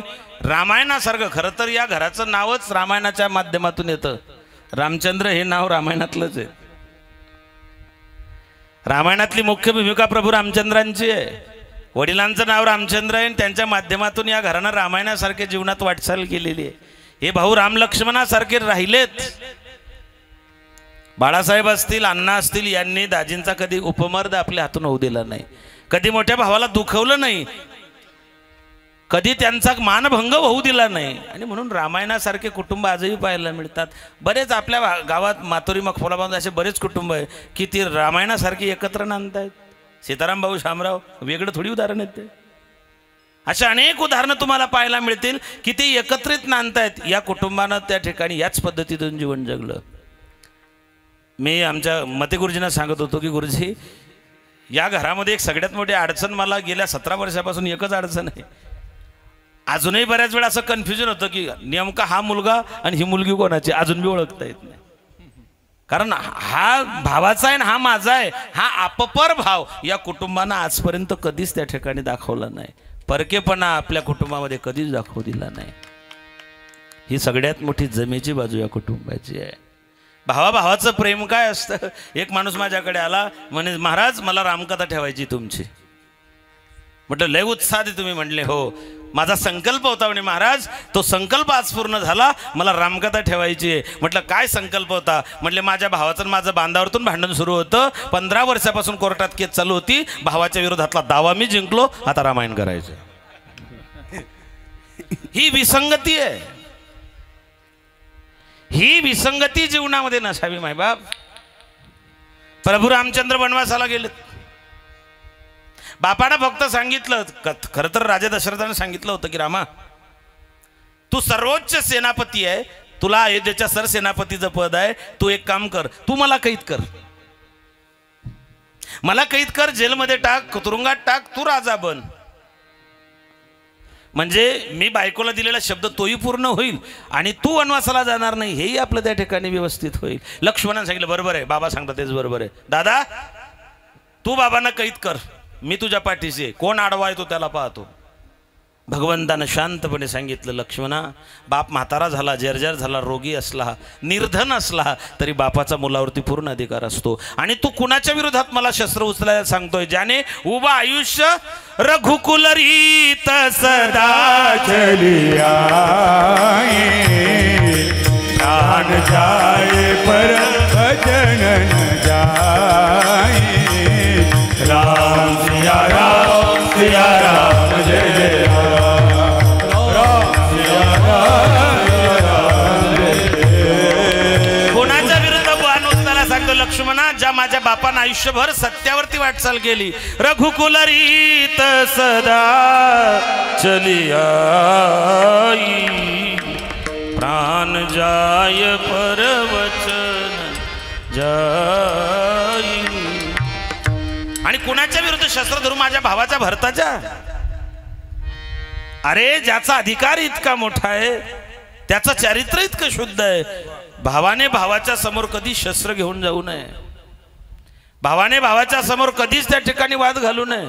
रामायणासारखं, खरं तर या घराचं नावच रामायणाच्या माध्यमातून येतं. रामचंद्र हे नाव रामायणातलंच आहे. रामायणातली मुख्य भूमिका प्रभू रामचंद्रांची आहे. वडिलांचं नाव रामचंद्र आहे. त्यांच्या माध्यमातून या घरानं रामायणासारखे जीवनात वाटचाल केलेली आहे. हे भाऊ राम लक्ष्मणासारखे राहिलेत. बाळासाहेब असतील, अण्णा असतील, यांनी दाजींचा कधी उपमर्द आपल्या हातून होऊ दिला नाही. कधी मोठ्या भावाला दुखवलं नाही. कधी त्यांचा मानभंग होऊ दिला नाही. आणि म्हणून रामायणासारखे कुटुंब आजही पाहायला मिळतात. बरेच आपल्या गावात मातोरी मखफोलाबाद असे बरेच कुटुंब आहे की ती रामायणासारखी एकत्र नांदतायत. सीताराम भाऊ शामराव वेगळं थोडी उदाहरण येते. अशा अनेक उदाहरणं तुम्हाला पाहायला मिळतील की ते एकत्रित नांदतायत. या कुटुंबानं त्या ठिकाणी याच पद्धतीतून जीवन जगलं. मी आमच्या मते गुरुजींना सांगत होतो की गुरुजी, या घरामध्ये एक सगळ्यात मोठी अडचण मला गेल्या 17 वर्षापासून एकच अडचण आहे. अजूनही बऱ्याच वेळा असं कन्फ्युजन होतं की नेमका हा मुलगा आणि ही मुलगी कोणाची अजून बी ओळखता येत नाही. कारण हा भावाचा आहे आणि हा माझा आहे. हा अपपर भाव या कुटुंबानं आजपर्यंत कधीच त्या ठिकाणी दाखवला नाही. परकेपणा आपल्या कुटुंबामध्ये कधीच दाखवू दिला नाही. ही सगळ्यात मोठी जमेची बाजू या कुटुंबाची आहे. भावाभावाचं प्रेम काय असतं. एक माणूस माझ्याकडे आला, म्हणे महाराज मला रामकथा ठेवायची तुमची. म्हटलं लय उत्साह आहे तुम्ही. म्हणले हो, माझा संकल्प होता. म्हणे महाराज तो संकल्प आज पूर्ण झाला, मला रामकथा ठेवायची आहे. म्हटलं काय संकल्प होता. म्हटले माझ्या भावाचं माझं बांधावरतून भांडण सुरू होतं. 15 वर्षापासून कोर्टात केस चालू होती. भावाच्या विरोधातला दावा मी जिंकलो, आता रामायण करायचं. ही विसंगती आहे. ही विसंगती जीवनामध्ये नसावी मायबाप. प्रभू रामचंद्र वनवासाला गेलेत. बापानं फक्त सांगितलं, खरं तर राजा दशरथानं सांगितलं होतं की रामा, तू सर्वोच्च सेनापती आहे, तुला अयोध्येच्या सरसेनापतीचं पद आहे. तू एक काम कर, तू मला कैद कर. मला कैद कर, जेलमध्ये टाक, तुरुंगात टाक, तू राजा बन. म्हणजे मी बायकोला दिलेला शब्द तोही पूर्ण होईल आणि तू वनवासाला जाणार नाही, हेही आपलं त्या ठिकाणी व्यवस्थित होईल. लक्ष्मणाने सांगितलं बरोबर आहे. बाबा सांगतात तेच बरोबर आहे. दादा तू बाबांना कैद कर, मी तुझ्या पाठीशी आहे. कोण आडवा आहे तो त्याला पाहतो. भगवंतानं शांतपणे सांगितलं, लक्ष्मणा, बाप म्हातारा झाला, जर्जर झाला, रोगी असला, निर्धन असला तरी बापाचा मुलावरती पूर्ण अधिकार असतो. आणि तू कुणाच्या विरोधात मला शस्त्र उचलायला सांगतोय? ज्याने उभा आयुष्य रघुकुल रीत सदा चलिया प्राण जाए पर भजन न जाए. राम सिया राम सिया राम जय जय राम. राम सिया राम जय जय. कोणाच्या विरुद्ध बाण उचलायला सांगतो? लक्ष्मणा, ज्या माझ्या बापानं आयुष्यभर सत्यावरती वाटचाल केली. रघुकुल रीत सदा चलिया प्राण जाय पर वचन जाई. आणि कुणाच्या विरुद्ध शस्त्र धरून? माझ्या भावाच्या भरताच्या. अरे ज्याचा अधिकार इतका मोठा आहे, त्याचं चारित्र्य इतकं शुद्ध आहे, भावाने भावाच्या समोर कधी शस्त्र घेऊन जाऊ नये. भावाने भावाच्या समोर कधीच त्या ठिकाणी वाद घालू नये।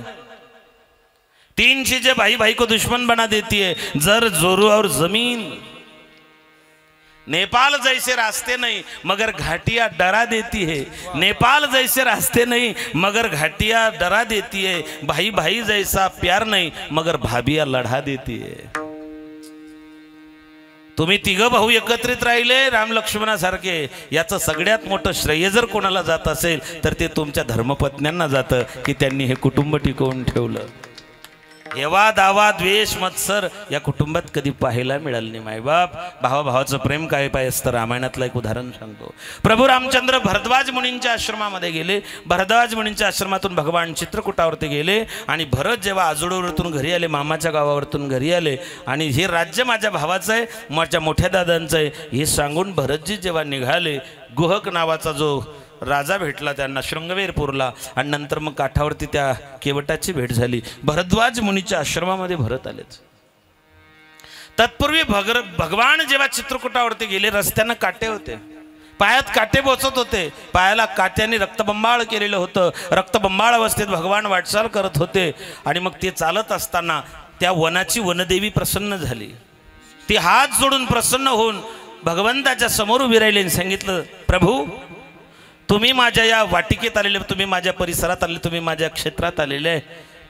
3 चीजें भाई भाई को दुश्मन बना देती है, जर जोरू और जमीन। नेपाल जैसे रास्ते नहीं मगर घाटियां डरा देती है, नेपाल जैसे रास्ते नहीं मगर घाटियां डरा देती है, भाई भाई जैसा प्यार नहीं मगर भाभियां लढा देती है। तुम्ही 3 भाऊ एकत्रित राहिले राम लक्ष्मणासारखे, याचं सगळ्यात मोठं श्रेय जर कोणाला जात असेल तर ते तुमच्या धर्मपत्न्यांना जातं की त्यांनी हे कुटुंब टिकवून ठेवलं। हेवा दावा द्वेष मत्सर या कुटुंबात कधी पाहायला मिळालं नाही। मायबाप भावाभावाचं प्रेम काय पाहिजे असतं। रामायणातलं एक उदाहरण सांगतो। प्रभू रामचंद्र भरद्वाज मुनींच्या आश्रमामध्ये गेले। भरद्वाज मुनींच्या आश्रमातून भगवान चित्रकूटावरती गेले आणि भरत जेव्हा आजोळवरतून घरी आले, मामाच्या गावावरतून घरी आले आणि हे राज्य माझ्या भावाचं आहे, माझ्या मोठ्या दादांचं आहे हे सांगून भरतजी जेव्हा निघाले, गुहक नावाचा जो राजा भेटला त्यांना शृंगवेरपूरला आणि नंतर मग काठावरती त्या केवटाची भेट झाली। भरद्वाज मुनीच्या आश्रमामध्ये भरत आलेच। तत्पूर्वी भगवान जेव्हा चित्रकूटावरती गेले, रस्त्यानं काटे होते, पायात काटे बोचत होते, पायाला काट्याने रक्तबंबाळ केलेलं होतं। रक्तबंबाळ अवस्थेत भगवान वाटचाल करत होते आणि मग ते चालत असताना त्या वनाची वनदेवी प्रसन्न झाली। ती हात जोडून प्रसन्न होऊन भगवंताच्या समोर उभी राहिली आणि सांगितलं, प्रभू तुम्ही माझ्या या वाटिकेत आलेले, तुम्ही माझ्या परिसरात आलेले, तुम्ही माझ्या क्षेत्रात आलेले,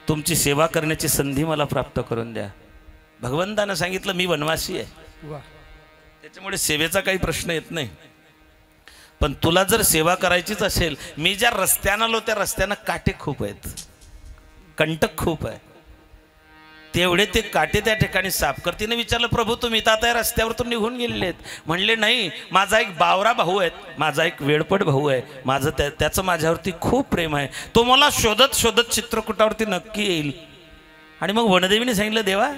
तुमची सेवा करण्याची संधी मला प्राप्त करून द्या। भगवंतानं सांगितलं मी वनवासी आहे, त्याच्यामुळे सेवेचा काही प्रश्न येत नाही, पण तुला जर सेवा करायचीच असेल, मी ज्या रस्त्यानं आलो त्या रस्त्यानं काटे खूप आहेत, कंटक खूप आहे, तेवढे ते काटे त्या ठिकाणी साफ कर। तिने विचारलं, प्रभू तुम्ही तर आता या रस्त्यावरतून निघून गेलेले आहेत? म्हणले नाही, माझा एक बावरा भाऊ आहे, माझा एक वेडपट भाऊ आहे, माझं त्याचं माझ्यावरती खूप प्रेम आहे, तो मला शोधत शोधत चित्रकूटावरती नक्की येईल। आणि मग वनदेवीने सांगितलं, देवा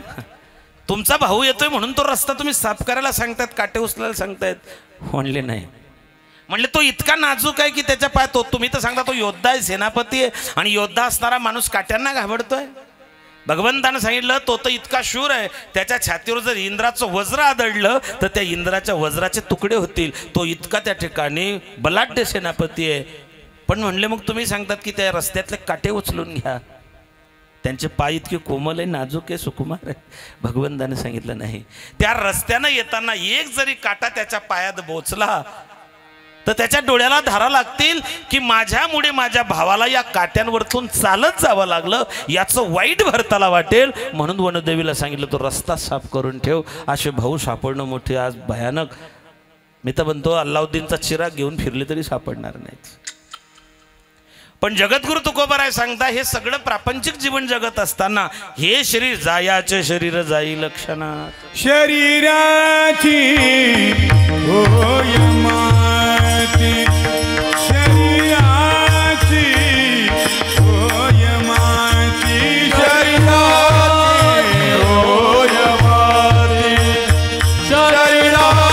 तुमचा भाऊ येतोय म्हणून तो रस्ता तुम्ही साफ करायला सांगतायत, काटे उचलायला सांगतायत? म्हणले नाही। म्हणले तो इतका नाजूक आहे की त्याच्या पाय तो, तुम्ही तर सांगता तो योद्धा आहे, सेनापती आहे, आणि योद्धा असणारा माणूस काट्यांना घाबरतोय? भगवंतानं सांगितलं तो तर इतका शूर आहे, त्याच्या छातीवर जर इंद्राचं वज्र आदळलं तर त्या इंद्राच्या वज्राचे तुकडे होतील, तो इतका त्या ठिकाणी बलाढ्य सेनापती आहे। पण म्हणले मग तुम्ही सांगतात की त्या रस्त्यातले काटे उचलून घ्या, त्यांचे पाय इतके कोमल आहे, नाजूक आहे, सुकुमार आहे। भगवंताने सांगितलं नाही, त्या रस्त्यानं येताना एक जरी काटा त्याच्या पायात बोचला तर त्याच्या डोळ्याला धारा लागतील की माझ्यामुळे माझ्या भावाला या काट्यांवरतून चालत जावं लागलं, याचं वाईट भरताला वाटेल। म्हणून वनदेवीला सांगितलं तो रस्ता साफ करून ठेव। असे भाऊ सापडणं मोठे आज भयानक, मी तर म्हणतो अल्लाउद्दीनचा चिराग घेऊन फिरले तरी सापडणार नाहीत। पण जगद्गुरु तुकोबाराय सांगता, हे सगळं प्रापंचिक जीवन जगत असताना हे शरीर जायाचे शरीर जाई लक्षणात, शरीराची होय माती, शरीराची होय माती, शरीराची होय माती, शरीराची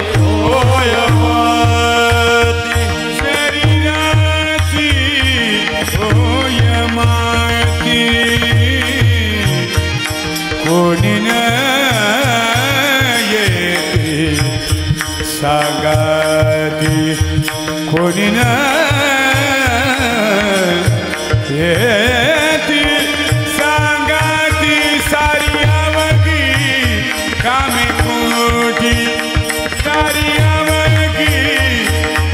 होय माती, शरीराची होय माती, कोणी न सांगाती, कोणी न येती सांगाती, सारियावगी कामी कोटी, सारियावगी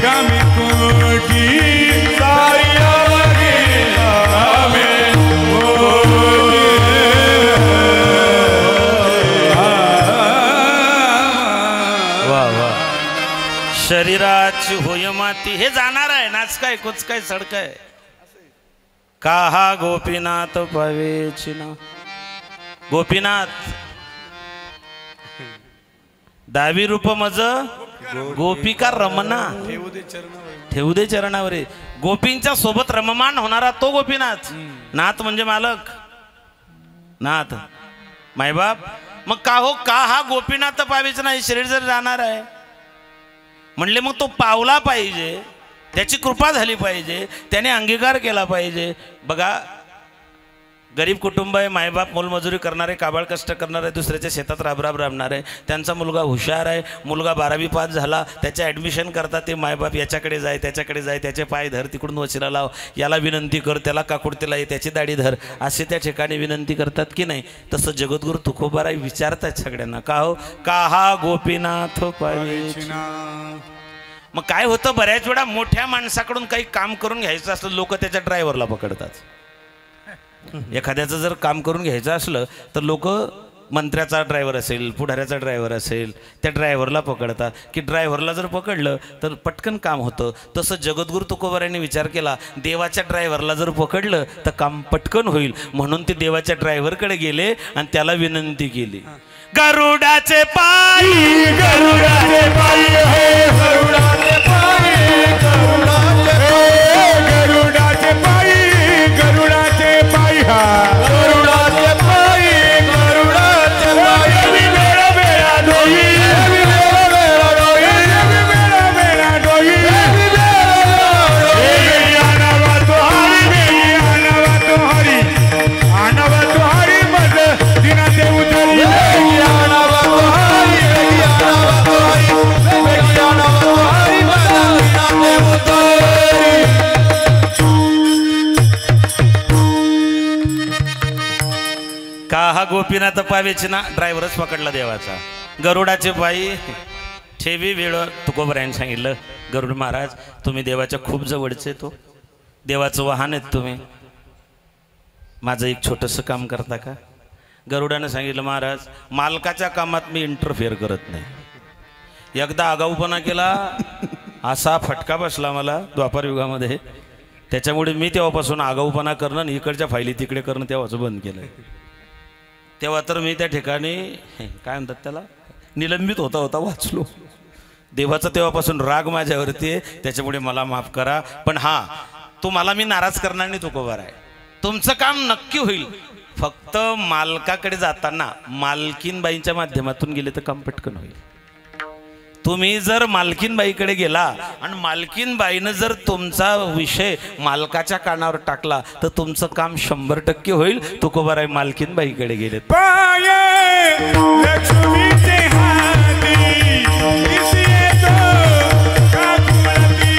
कामी कोटी, सारियावगी कामी कोटी। वाह वाह, शरीराची होय माती, हे जाणार आहे, नाच काय कुच काय सडकाय, काहा गोपीनाथ पावेची ना। गोपीनाथ दावी रूप मज गोपिका रमना, ठेवू दे चरणावर। गोपींच्या सोबत रममान होणारा तो गोपीनाथ, नाथ म्हणजे मालक, नाथ मायबाप। मग का हो, का हा गोपीनाथ पावेच नाही, शरीर जर जाणार आहे म्हणले मग तो पावला पाहिजे, त्याची कृपा झाली पाहिजे, त्याने अंगीकार केला पाहिजे। बघा गरीब कुटुंब आहे, मायबाप मोलमजुरी करणारे, काबाळ कष्ट करणारे, दुसऱ्याच्या शेतात राबराब राबणारे. त्यांचा मुलगा हुशार आहे, मुलगा 12वी पास झाला, त्याच्या ॲडमिशन करता ते मायबाप याच्याकडे जाय त्याच्याकडे जाय, त्याचे पाय धर, तिकडून वशिला लाव, याला विनंती कर, त्याला काकुडतीला ये, त्याची दाढी धर, असे त्या ठिकाणी विनंती करतात की नाही. तसं जगद्गुरू तुकोबाराय विचारतात सगळ्यांना, का हो का हा गोपीनाथ पावेचिना. मग काय होतं, बऱ्याच वेळा मोठ्या माणसाकडून काही काम करून घ्यायचं असलं लोक त्याच्या ड्रायव्हरला पकडतात. एखाद्याचं जर काम करून घ्यायचं असलं तर लोक मंत्र्याचा ड्रायव्हर असेल, पुढाऱ्याचा ड्रायव्हर असेल, त्या ड्रायव्हरला पकडतात की ड्रायव्हरला जर पकडलं तर पटकन काम होतं. तसं जगद्गुरू तुकोबारायांनी विचार केला, देवाच्या ड्रायव्हरला जर पकडलं तर काम पटकन होईल. म्हणून ते देवाच्या ड्रायव्हरकडे गेले आणि त्याला विनंती केली, गरुडाचे पायी गरुडाचे पायी हे गरुडाचे पायी गरुडाचे पायी गरुडाचे पायी हा गरुडाचे पायी गरुडाचे पायी मेरा मेरा डोई मेरा मेरा डोई मेरा मेरा डोई आनवा तो हरी आनवा तो हरी मज दिना ते उतरी आनवा तो हरी आनवा तो हरी आनवा तो हरी मज दिना ते उतरी. का हा गोपीनाथ पावेचिना. ड्रायव्हरच पकडला देवाचा. गरुडाचे पायी ठेवी वेळ तुकोबारायांनी सांगितलं, गरुड महाराज तुम्ही देवाच्या खूप जवळचे, तो देवाचं वाहन आहेत तुम्ही, माझं एक छोटंसं काम करता का. गरुडानं सांगितलं, महाराज मालकाच्या कामात मी इंटरफेअर करत नाही. एकदा आगाऊपणा केला, असा फटका बसला मला द्वापार युगामध्ये, त्याच्यामुळे मी तेव्हापासून आगाऊपणा करणं आणि इकडच्या फायली तिकडे करणं तेव्हाचं बंद केलं. तेव्हा तर मी त्या ठिकाणी काय म्हणतात त्याला निलंबित होता होता वाचलो. देवाचा तेव्हापासून राग माझ्यावरती आहे, त्याच्यामुळे मला माफ करा. पण हां, तुम्हाला मी नाराज करणार नाही तुकोबार आहे, तुमचं काम नक्की होईल. फक्त मालकाकडे जाताना मालकीनबाईंच्या माध्यमातून गेले तर काम पटकन होईल. तुम्ही जर मालकीनबाईकडे गेला आणि मालकीनबाईनं जर तुमचा विषय मालकाच्या कानावर टाकला तर तुमचं काम 100% होईल. तुकोबाराय मालकीनबाईकडे गेलेत. पाये लक्ष्मीचे हाती दिसी येतो काकुळती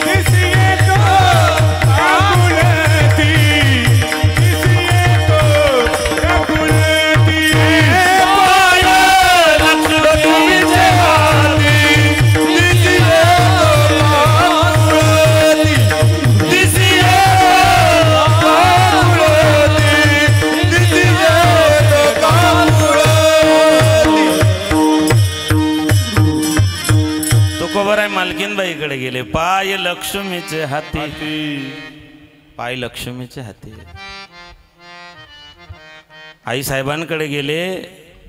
दिसी येतो काकुळती दिसी येतो काकुळती. पाये लक्ष्मीचे हाती दिसी येतो काकुळती दिसी येतो काकुळती दिसी येतो काकुळती. तुकोबाराय मालकीनबाईकडे गेले. पाय लक्ष्मीचे हाती, पाय लक्ष्मीचे हाती. आई साहेबांकडे गेले.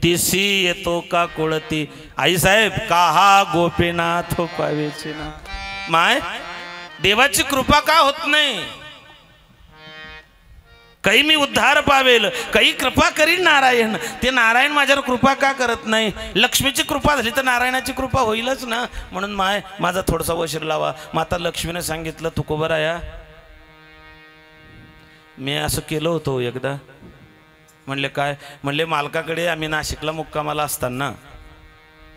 तिसी येतो का कुळती. आई साहेब का हा गोपीनाथ पावेचे ना. माय देवाची कृपा का होत नाही. काही मी उद्धार पावेल, काही कृपा करीन नारायण. ते नारायण माझ्यावर कृपा का करत नाही. लक्ष्मीची कृपा झाली तर नारायणाची कृपा होईलच ना. म्हणून माय माझा थोडासा वशीर लावा. माता लक्ष्मीने सांगितलं, तुकोबाराया मी असं केलं होतं एकदा. म्हणले काय. म्हणले मालकाकडे आम्ही नाशिकला मुक्कामाला असताना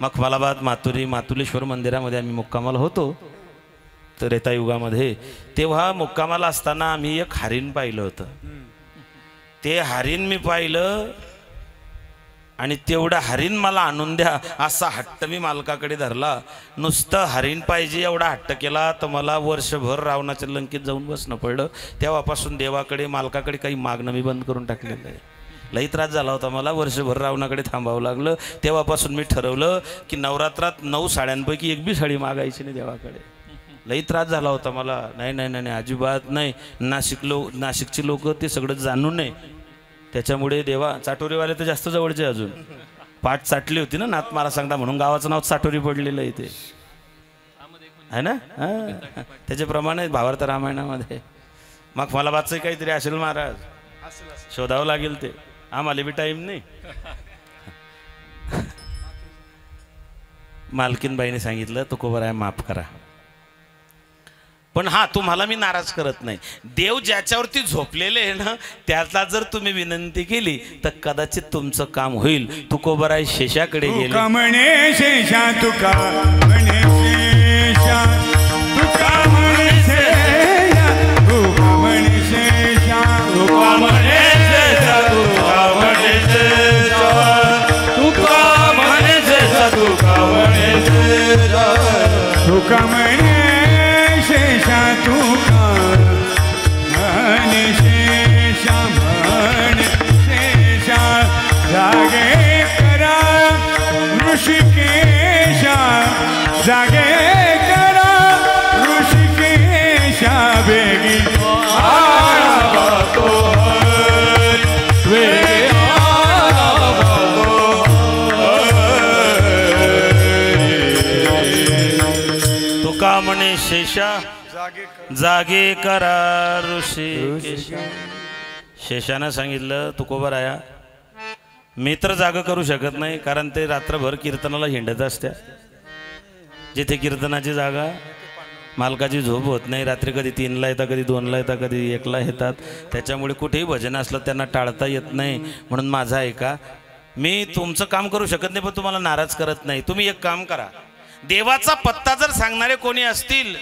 मखमालाबाद मातुरी मातुलेश्वर मंदिरामध्ये आम्ही मुक्कामाला होतो त्रेतायुगामध्ये. तेव्हा मुक्कामाला असताना आम्ही एक हरीण पाहिलं होतं. ते हरीण मी पाहिलं आणि तेवढं हरीण मला आणून द्या असा हट्ट मी मालकाकडे धरला. नुसतं हरीण पाहिजे एवढा हट्ट केला तर मला वर्षभर रावणाच्या लंकेत जाऊन बसणं पडलं. तेव्हापासून देवाकडे मालकाकडे काही मागणं मी बंद करून टाकलेलं आहे. लई त्रास झाला होता मला, वर्षभर रावणाकडे थांबावं लागलं. तेव्हापासून मी ठरवलं की नवरात्रात 9 साड्यांपैकी एक बी साडी मागायची नाही देवाकडे. लई त्रास झाला होता मला. नाही नाही नाही अजिबात नाही. नाशिकची लोक ते सगळं जाणू नये. त्याच्यामुळे देवा चाटोरीवाले तर जास्त जवळचे. अजून पाठ चाटली होती ना नाथ महाराज सांगता, म्हणून गावाचं नाव चाटोरी पडलेलं आहे ते आहे ना. त्याच्याप्रमाणे भावार्थ रामायणामध्ये मग मला बादचं काहीतरी असेल महाराज, शोधावं लागेल ते. आम्हाला बी टाईम नाही. मालकीनबाईने सांगितलं, तुकोबाराया माफ करा. पण हा तुम्हाला मी नाराज करत नाही. देव ज्याच्यावरती झोपलेले आहे ना त्याला जर तुम्ही विनंती केली तर कदाचित तुमचं काम होईल. तुकोबराय शेषाकडे गेले. तुका म्हणे शेषा तुका म्हणे शेषा तुका म्हणे शेषा तुका म्हणे शेषा तुका म्हणे शेषा तुका म्हणे शेषा तुका म्हणे शेषा तुका म्हणे शेषा तुका म्हणे शेषा तुका म्हणे शेषा म्हणे शेषा जागे करा ऋषिकेशा जागे करा ऋषिकेशा बेगी आवा तो वेगी आवा तो तुका म्हणे शेषा जागे करा ऋषिकेश. शेषानं सांगितलं तुकोबराया मी तर जागा करू शकत नाही कारण ते रात्रभर कीर्तनाला हिंडत असत्या. जिथे कीर्तनाची जागा मालकाची झोप होत नाही. रात्री कधी 3ला येतात, कधी 2ला येतात, कधी 1ला येतात. त्याच्यामुळे कुठेही भजन असलं त्यांना टाळता येत नाही. म्हणून माझा ऐका, मी तुमचं काम करू शकत नाही पण तुम्हाला नाराज करत नाही. तुम्ही एक काम करा, देवाचा पत्ता जर सांगणारे कोणी असतील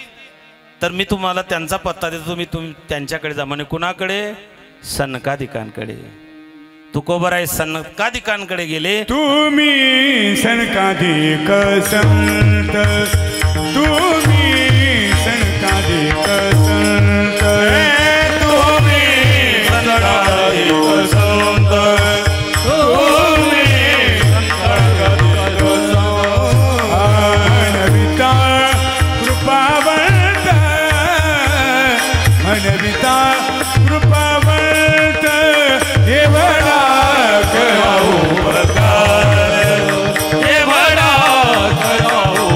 तर मी तुम्हाला त्यांचा पत्ता देतो. तुम्ही त्यांच्याकडे जा. म्हणे कुणाकडे? सनकादिकांकडे. तुकोबराय सनकादिकांकडे गेले. तुम्ही सनकादिक संत तुम्ही सनकादिक संत तुम्ही सनकादिक संत तुम्ही सनकादिक संत मनविता कृपावंत मनविता कृपावंत देवडा कराओ प्रकार देवडा कराओ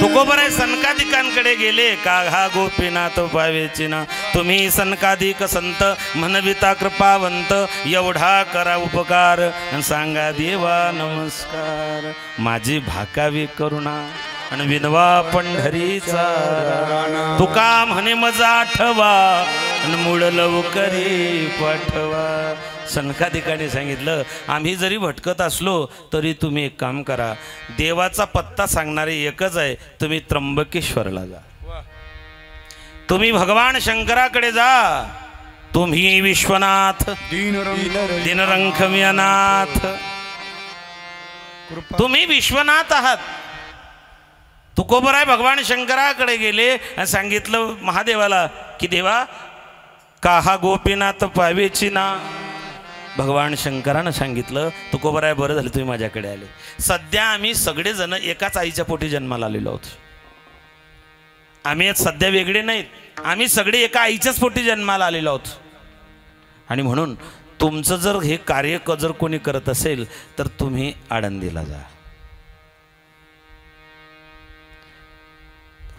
तुकोबराय सनकादिकांकडे गेले. का हा गोपीनाथ पावेची ना तुम्ही सनकादिक संत म्हणविता कृपावंत एवढा करा उपकार सांगा देवा नमस्कार. माझी भाकावी करुणा आणि विनवा पंढरीचा तुका म्हणे मजा आठवा आणि मूळ लवकरी पाठवा. सनकादिकाने सांगितलं आम्ही जरी भटकत असलो तरी तुम्ही एक काम करा, देवाचा पत्ता सांगणारे एकच आहे. तुम्ही त्र्यंबकेश्वरला जा. तुम्ही भगवान शंकराकडे जा. तुम्ही विश्वनाथ दिनरंखमी अनाथ तुम्ही विश्वनाथ आहात. तुकोबराय भगवान शंकराकडे गेले आणि सांगितलं महादेवाला की देवा काहा गोपीनाथ पावेची ना. भगवान शंकरानं सांगितलं तुकोबराय बरं झालं तुम्ही माझ्याकडे आले. सध्या आम्ही सगळेजण एकाच आईच्या पोटी जन्माला आलेलो आहोत. आम्ही सध्या वेगळे नाहीत, आम्ही सगळे एका आईच्याच पोटी जन्माला आलेलो आहोत. आणि म्हणून तुमचं जर हे कार्य जर कोणी करत असेल तर तुम्ही आळंदीला जा.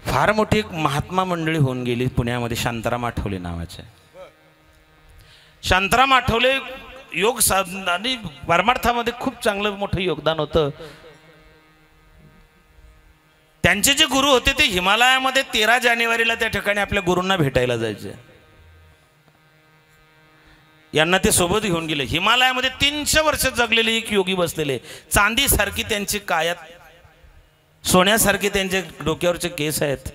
फार मोठी एक महात्मा मंडळी होऊन गेली पुण्यामध्ये, शांताराम आठवले नावाचे. शांताराम आठवले योग साधना आणि परमार्थामध्ये खूप चांगलं मोठं योगदान होतं. त्यांचे जे गुरु होते ते हिमालयामध्ये 13 जानेवारीला त्या ठिकाणी आपल्या गुरूंना भेटायला जायचे. यांना ते सोबत घेऊन गेले. हिमालयामध्ये 300 वर्ष जगलेले एक योगी बसलेले, चांदीसारखी त्यांची कायात, सोन्यासारखे त्यांचे डोक्यावरचे केस आहेत,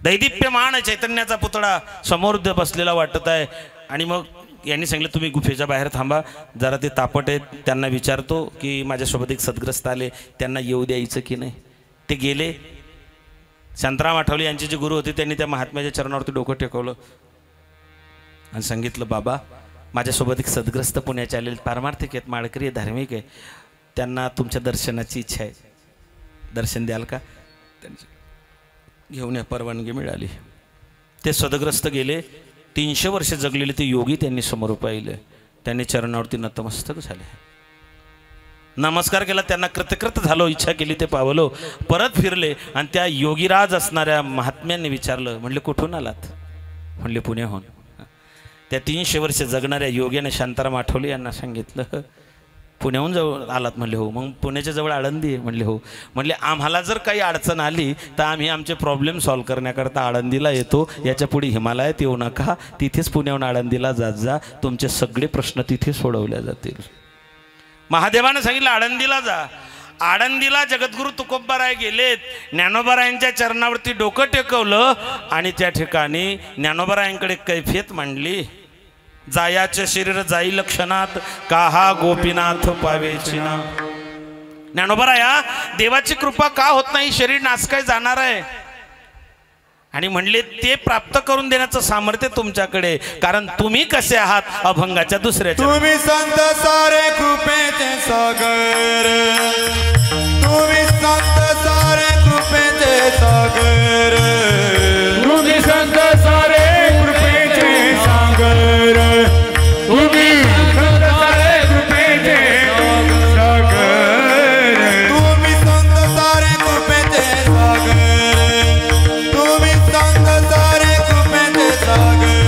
दैदिप्यमान चैतन्याचा पुतळा समोर बसलेला वाटत आहे. आणि मग यांनी सांगितलं तुम्ही गुफेच्या बाहेर थांबा, जरा ते तापट आहेत, त्यांना विचारतो की माझ्यासोबत एक सद्ग्रस्त आले, त्यांना येऊ द्यायचं की नाही. ते गेले. शांताराम आठवले यांचे जे गुरु होते त्यांनी त्या महात्म्याच्या चरणावरती डोकं टेकवलं आणि सांगितलं बाबा माझ्यासोबत एक सद्ग्रस्त पुण्याचे आलेले, पारमार्थिक आहेत, माळकरी आहे, धार्मिक आहे, त्यांना तुमच्या दर्शनाची इच्छा आहे, दर्शन द्याल का. घेऊन या. परवानगी मिळाली. ते सदग्रस्त गेले. 300 वर्ष जगलेले ते योगी त्यांनी समोर पाहिले. त्यांनी चरणावरती नतमस्तक झाले, नमस्कार केला, त्यांना कृतकृत झालो, इच्छा केली ते पावलो. परत फिरले आणि त्या योगीराज असणाऱ्या महात्म्यांनी विचारलं, म्हणले कुठून आलात. म्हणले पुण्याहून. त्या 300 वर्ष जगणाऱ्या योग्याने शांताराम आठवले यांना सांगितलं पुण्याहून जवळ आलात म्हणले हो. मग पुण्याच्या जवळ आळंदी आहे म्हणले हो. म्हणले आम्हाला जर काही अडचण आली तर आम्ही आमचे प्रॉब्लेम सॉल्व्ह करण्याकरता आळंदीला येतो, याच्या पुढे हिमालयात येऊ नका, तिथेच पुण्याहून आळंदीला जात जा, तुमचे सगळे प्रश्न तिथे सोडवले जातील. महादेवानं सांगितलं आळंदीला जा. आळंदीला जगद्गुरू तुकोबाराय गेलेत, ज्ञानोबारायांच्या चरणावरती डोकं टेकवलं आणि त्या ठिकाणी ज्ञानोबारायांकडे कैफियत मांडली. जायाचे शरीर जाई लक्षणात, काहा गोपीनाथ पावेची ना. ज्ञानोबाराया देवाची कृपा का होत नाही, शरीर नासकाय जाणार आहे. आणि म्हणले ते प्राप्त करून देण्याचं सामर्थ्य तुमच्याकडे, कारण तुम्ही कसे आहात अभंगाच्या दुसऱ्याच्या. तुम्ही संत सारे कृपेचे सागर, तुम्ही संत सारे कृपेचे सागर, तुम्ही संत सारे कृपेचे सागर, तुम्ही संत सारे कृपेचे सागर, तुम्ही संत सारे कृपेचे सागर, तुम्ही संत सारे कृपेचे सागर,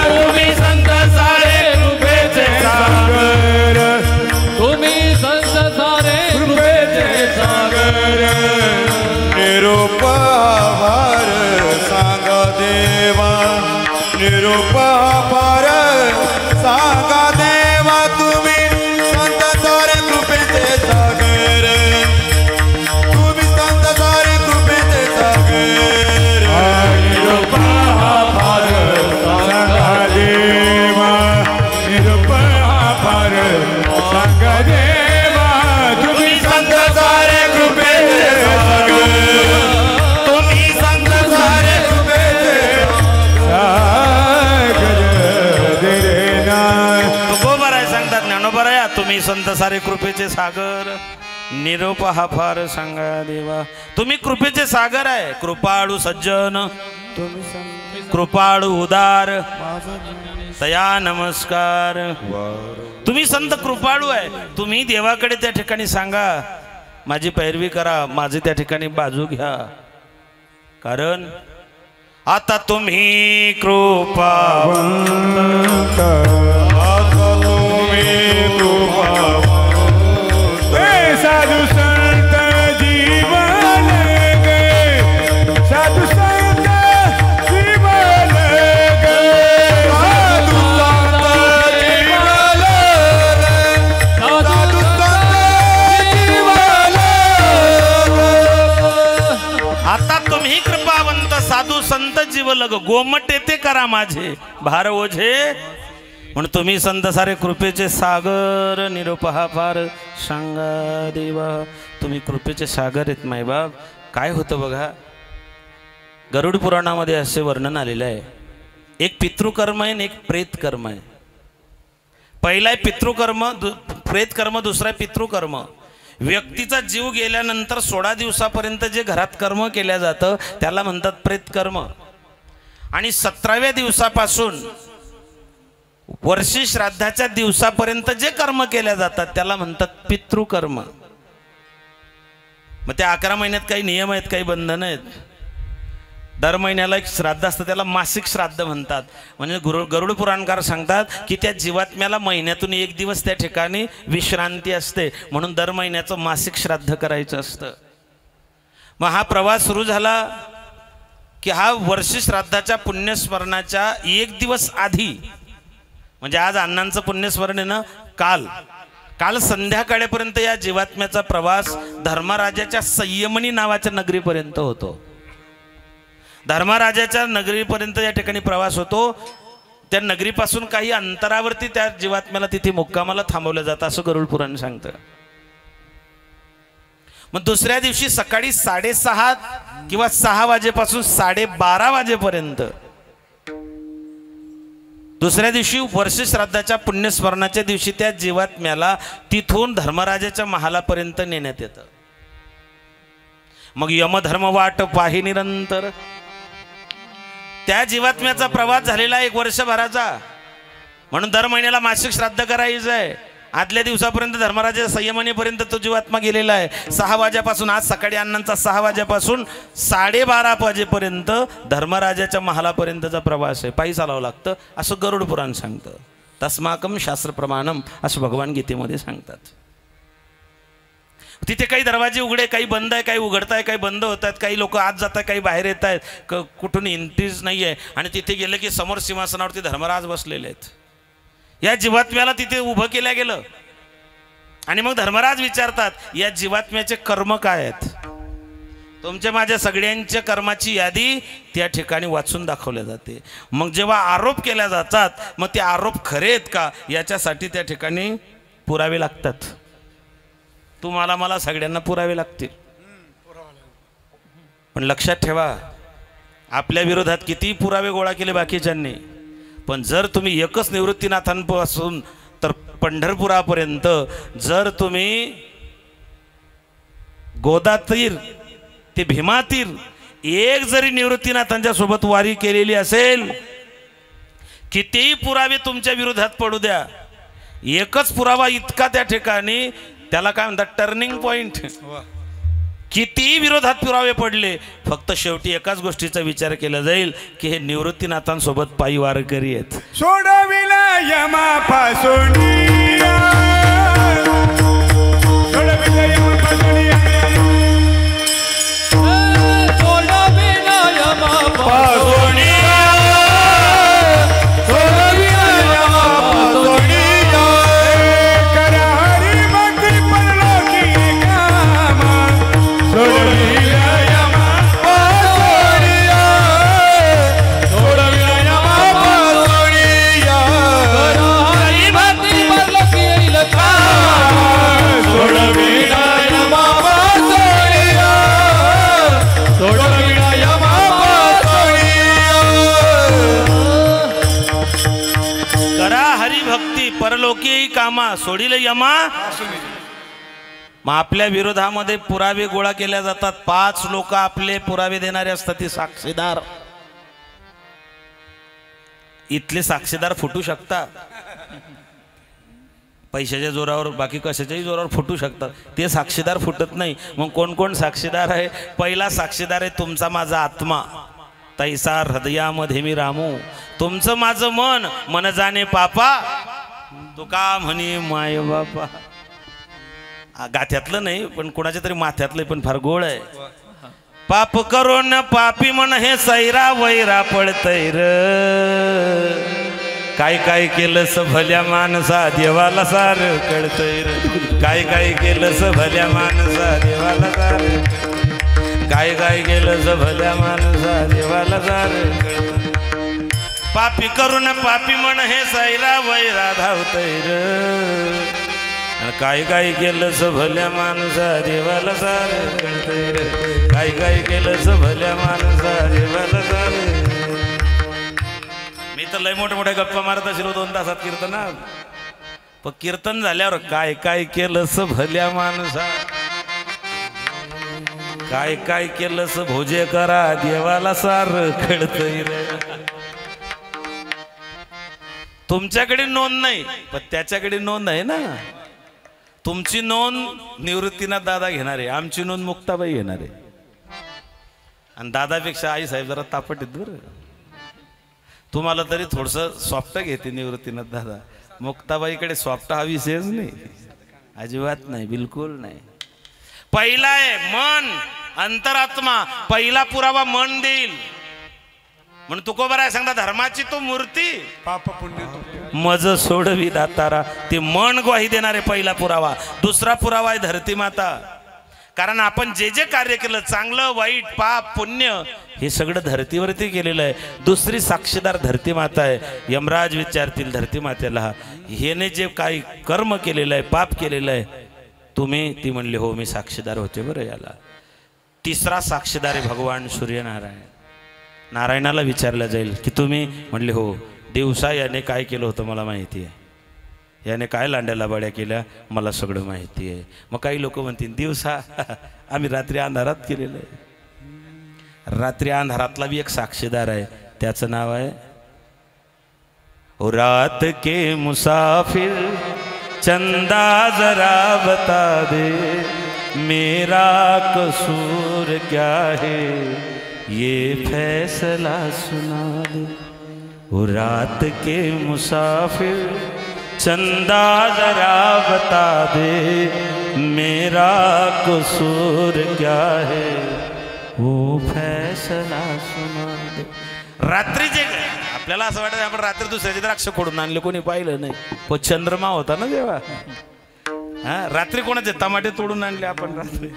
तुम्ही संत सारे कृपेचे सागर, तुम्ही संत सारे कृपेचे सागर. निरूप आभार सांगा देवा, निरूप आभार सांगा देवा, तुम्ही संत सारे कृपेचे सागर, तुम्ही संत सारे कृपेचे सागर. निरूप आभार सांगा देवा, निरूप आभार सांगा देवा, तुम्ही संत सारे कृपेचे सागर, तुम्ही संत सारे कृपेचे सागर. देना तुकोबाराय सांगतात ज्ञानोबाराया तुम्ही संत सारे कृपेचे सागर, निरोप हा फार सांगा देवा. तुम्ही कृपेचे सागर आहे, कृपाळू सज्जन, कृपाळू उदार, तया नमस्कार. तुम्ही संत कृपाळू आहे, तुम्ही देवाकडे त्या ठिकाणी सांगा माझी पैरवी करा, माझी त्या ठिकाणी बाजू घ्या, कारण आता तुम्ही कृपावंत, आता तुम्ही कृपावंत. साधू संत जीवन गे, साधू संत जीवन गे, साधू संत जीवन गे, साधू संत जीवन गे. आता तुम्ही कृपावंत साधू संत जीवलग, गोमटे ते करा माझे भार ओझे. म्हणून तुम्ही संत सारे कृपेचे सागर, निरोप हा फार सांगा देवा. तुम्ही कृपेचे सागर आहेत मायबाप. काय होतं बघा, गरुड पुराणामध्ये असे वर्णन आलेलं आहे, एक पितृकर्म आहे आणि एक प्रेतकर्म आहे. पहिला आहे पितृकर्म, प्रेतकर्म, दुसरा आहे पितृकर्म. व्यक्तीचा जीव गेल्यानंतर 16 दिवसापर्यंत जे घरात कर्म केल्या जातं त्याला म्हणतात प्रेतकर्म. आणि 17व्या दिवसापासून वर्षी श्राद्धाच्या दिवसापर्यंत जे कर्म केल्या जातात त्याला म्हणतात पितृकर्म. मग त्या 11 महिन्यात काही नियम आहेत, काही बंधनं आहेत. दर महिन्याला एक श्राद्ध असतं, त्याला मासिक श्राद्ध म्हणतात. म्हणजे गरुड पुराणकार सांगतात की त्या जीवात्म्याला महिन्यातून एक दिवस त्या ठिकाणी विश्रांती असते, म्हणून दर महिन्याचं मासिक श्राद्ध करायचं असतं. मग हा प्रवास सुरू झाला की हा वर्षी श्राद्धाच्या पुण्यस्मरणाच्या एक दिवस आधी, म्हणजे आज अण्णांचं पुण्यस्मरण आहे ना, काल संध्याकाळपर्यंत या जीवात्म्याचा प्रवास धर्मराजाच्या संयमनी नावाच्या नगरीपर्यंत होतो. धर्मराजाच्या नगरीपर्यंत या ठिकाणी प्रवास होतो. त्या नगरीपासून काही अंतरावरती त्या जीवात्म्याला तिथे मुक्कामाला थांबवलं जातं असं गरुड पुराण सांगतं. मग दुसऱ्या दिवशी सकाळी 6:30 किंवा 6 वाजेपासून 12:30 वाजेपर्यंत, दुसऱ्या दिवशी वर्ष श्राद्धाच्या पुण्यस्मरणाच्या दिवशी त्या जीवात्म्याला तिथून धर्मराजाच्या महालापर्यंत नेण्यात येतं. मग यमधर्म वाट पाही निरंतर. त्या जीवात्म्याचा प्रवास झालेला 1 वर्षभराचा, म्हणून दर महिन्याला मासिक श्राद्ध करायचं आहे. आदल्या दिवसापर्यंत धर्मराजा संयमनीपर्यंत तो जीवात्मा गेलेला आहे. 6 वाजेपासून, आज सकाळी अण्णांचा 6 वाजेपासून 12:30 वाजेपर्यंत धर्मराजाच्या महालापर्यंतचा प्रवास आहे, पायी चालावं लागतं असं गरुड पुराण सांगतं. तस्माकम शास्त्र प्रमाणम असं भगवान गीतेमध्ये सांगतात. तिथे काही दरवाजे उघडे, काही बंद आहे, काही उघडताय, काही बंद होत आहेत, काही लोक आत जातात, काही बाहेर येत आहेत, कुठून एंट्रीच नाही आहे. आणि तिथे गेलं की समोर सिंहासनावरती धर्मराज बसलेले आहेत. या जीवात्म्याला तिथे उभं केलं गेलं आणि मग धर्मराज विचारतात, या जीवात्म्याचे कर्म काय आहेत? तुमच्या माझ्या सगळ्यांच्या कर्माची यादी त्या ठिकाणी वाचून दाखवल्या जाते. मग जेव्हा आरोप केल्या जातात, मग ते आरोप खरे आहेत का याच्यासाठी त्या ठिकाणी पुरावे लागतात. तुम्हाला मला सगळ्यांना पुरावे लागतील. पण लक्षात ठेवा, आपल्या विरोधात किती पुरावे गोळा केले बाकीच्यांनी, पण जर तुम्ही एकच निवृत्तीनाथांपासून तर पंढरपुरापर्यंत जर तुम्ही गोदातीर ते भीमातीर एक जरी निवृत्तीनाथांच्या सोबत वारी केलेली असेल, कितीही पुरावे तुमच्या विरोधात पडू द्या, एकच पुरावा इतका त्या ठिकाणी, त्याला काय म्हणतात टर्निंग पॉइंट. कितीही विरोधात पुरावे पडले, फक्त शेवटी एकाच गोष्टीचा विचार केला जाईल की हे निवृत्तीनाथांसोबत पायी वारकरी आहेत. सोडविला यमापासून, सोडविला यमापासून, सोडविला यमापासून, परलोकी कामा सोडील यमा. मग आपल्या विरोधामध्ये पुरावे गोळा केल्या जातात. 5 लोक आपले पुरावे देणारे असतात, ते साक्षीदार. इथले साक्षीदार फुटू शकतात पैशाच्या जोरावर, बाकी कशाच्याही जोरावर फुटू शकतात, ते साक्षीदार फुटत नाही. मग कोण कोण साक्षीदार आहे? पहिला साक्षीदार आहे तुमचा माझा आत्मा. तैसा हृदयामध्ये मी रामू, तुमचं माझं मन, मन जाणे पापा, तुका म्हणे माय बापा. गाथ्यातलं नाही पण कोणाच्या तरी माथ्यातलं, पण फार गोड आहे. पाप करून पापी मन हे सैरा वैरा पडतैर, काय काय केलंस भल्या माणसा देवाला सार कळतैर, काय काय केलंस भल्या माणसा देवाला सार, काय काय केलंस भल्या माणसा देवाला सार कळतैर. पापी करून पापी मन हे सैरा वैरा धावतैर, काय काय केलंस भल्या माणसा देवाला सार कळतैर, काय काय केलंस भल्या माणसा देवाला सार. मी तर लय मोठे मोठे गप्पा मारत असेल 2 तासात कीर्तनात, पण कीर्तन झाल्यावर काय काय केलंस भल्या माणसा, काय काय केलंस भोजे करा देवाला सार कळतैर. तुमच्याकडे नोंद नाही पण त्याच्याकडे नोंद आहे ना. तुमची नोंद निवृत्तीनाथ दादा घेणारे, आमची नोंद मुक्ताबाई घेणारे. आणि दादापेक्षा आई साहेब जरा तापट आहेत बरं. तुम्हाला तरी थोडंसं सॉफ्ट घेते निवृत्तीनाथ दादा, मुक्ताबाईकडे सॉफ्ट हा विषयच नाही, अजिबात नाही, बिलकुल नाही. पहिला आहे मन, अंतरात्मा. पहिला पुरावा मन देईल. म्हणून तुकोबाराय सांगता, धर्माची तो मूर्ती पाप पुण्य मज सोडवी दातारा. ते मन ग्वाही देणारे पहिला पुरावा. दुसरा पुरावा आहे धरती माता. कारण आपण जे जे कार्य केलं, चांगलं वाईट पाप पुण्य, हे सगळं धरतीवरती केलेलं आहे. दुसरी साक्षीदार धरती माता आहे. यमराज विचारतील धरती मातेला, हेने जे काही कर्म केलेलं आहे, पाप केलेलं आहे तुम्ही, ती म्हणली हो मी साक्षीदार होते बरं याला. तिसरा साक्षीदार आहे भगवान सूर्यनारायण. नारायणाला विचारलं जाईल की तुम्ही, म्हणले हो दिवसा याने काय केलं होतं मला माहिती आहे, याने काय लांड्या लाबाड्या केल्या मला सगळं माहिती आहे. मग काही लोक म्हणतील दिवसा आम्ही रात्री अंधारात केलेलं आहे. रात्री अंधारातला बी एक साक्षीदार आहे, त्याचं नाव आहे ओ रात के मुसाफिर चंदा जरा बता दे, मेरा कसूर क्या है ये फैसला सुना दे. ओ रात के मुसाफिर चंदा जरा बता दे मेरा कसूर क्या है वो फैसला सुना दे. रात्रीचे आपल्याला असं वाटतं आपण रात्री दुसऱ्याचे द्राक्ष खोडून आणले, कोणी पाहिलं नाही. तो चंद्रमा होता ना तेव्हा. हा रात्री कोणाचे टमाटे तोडून आणले आपण रात्री.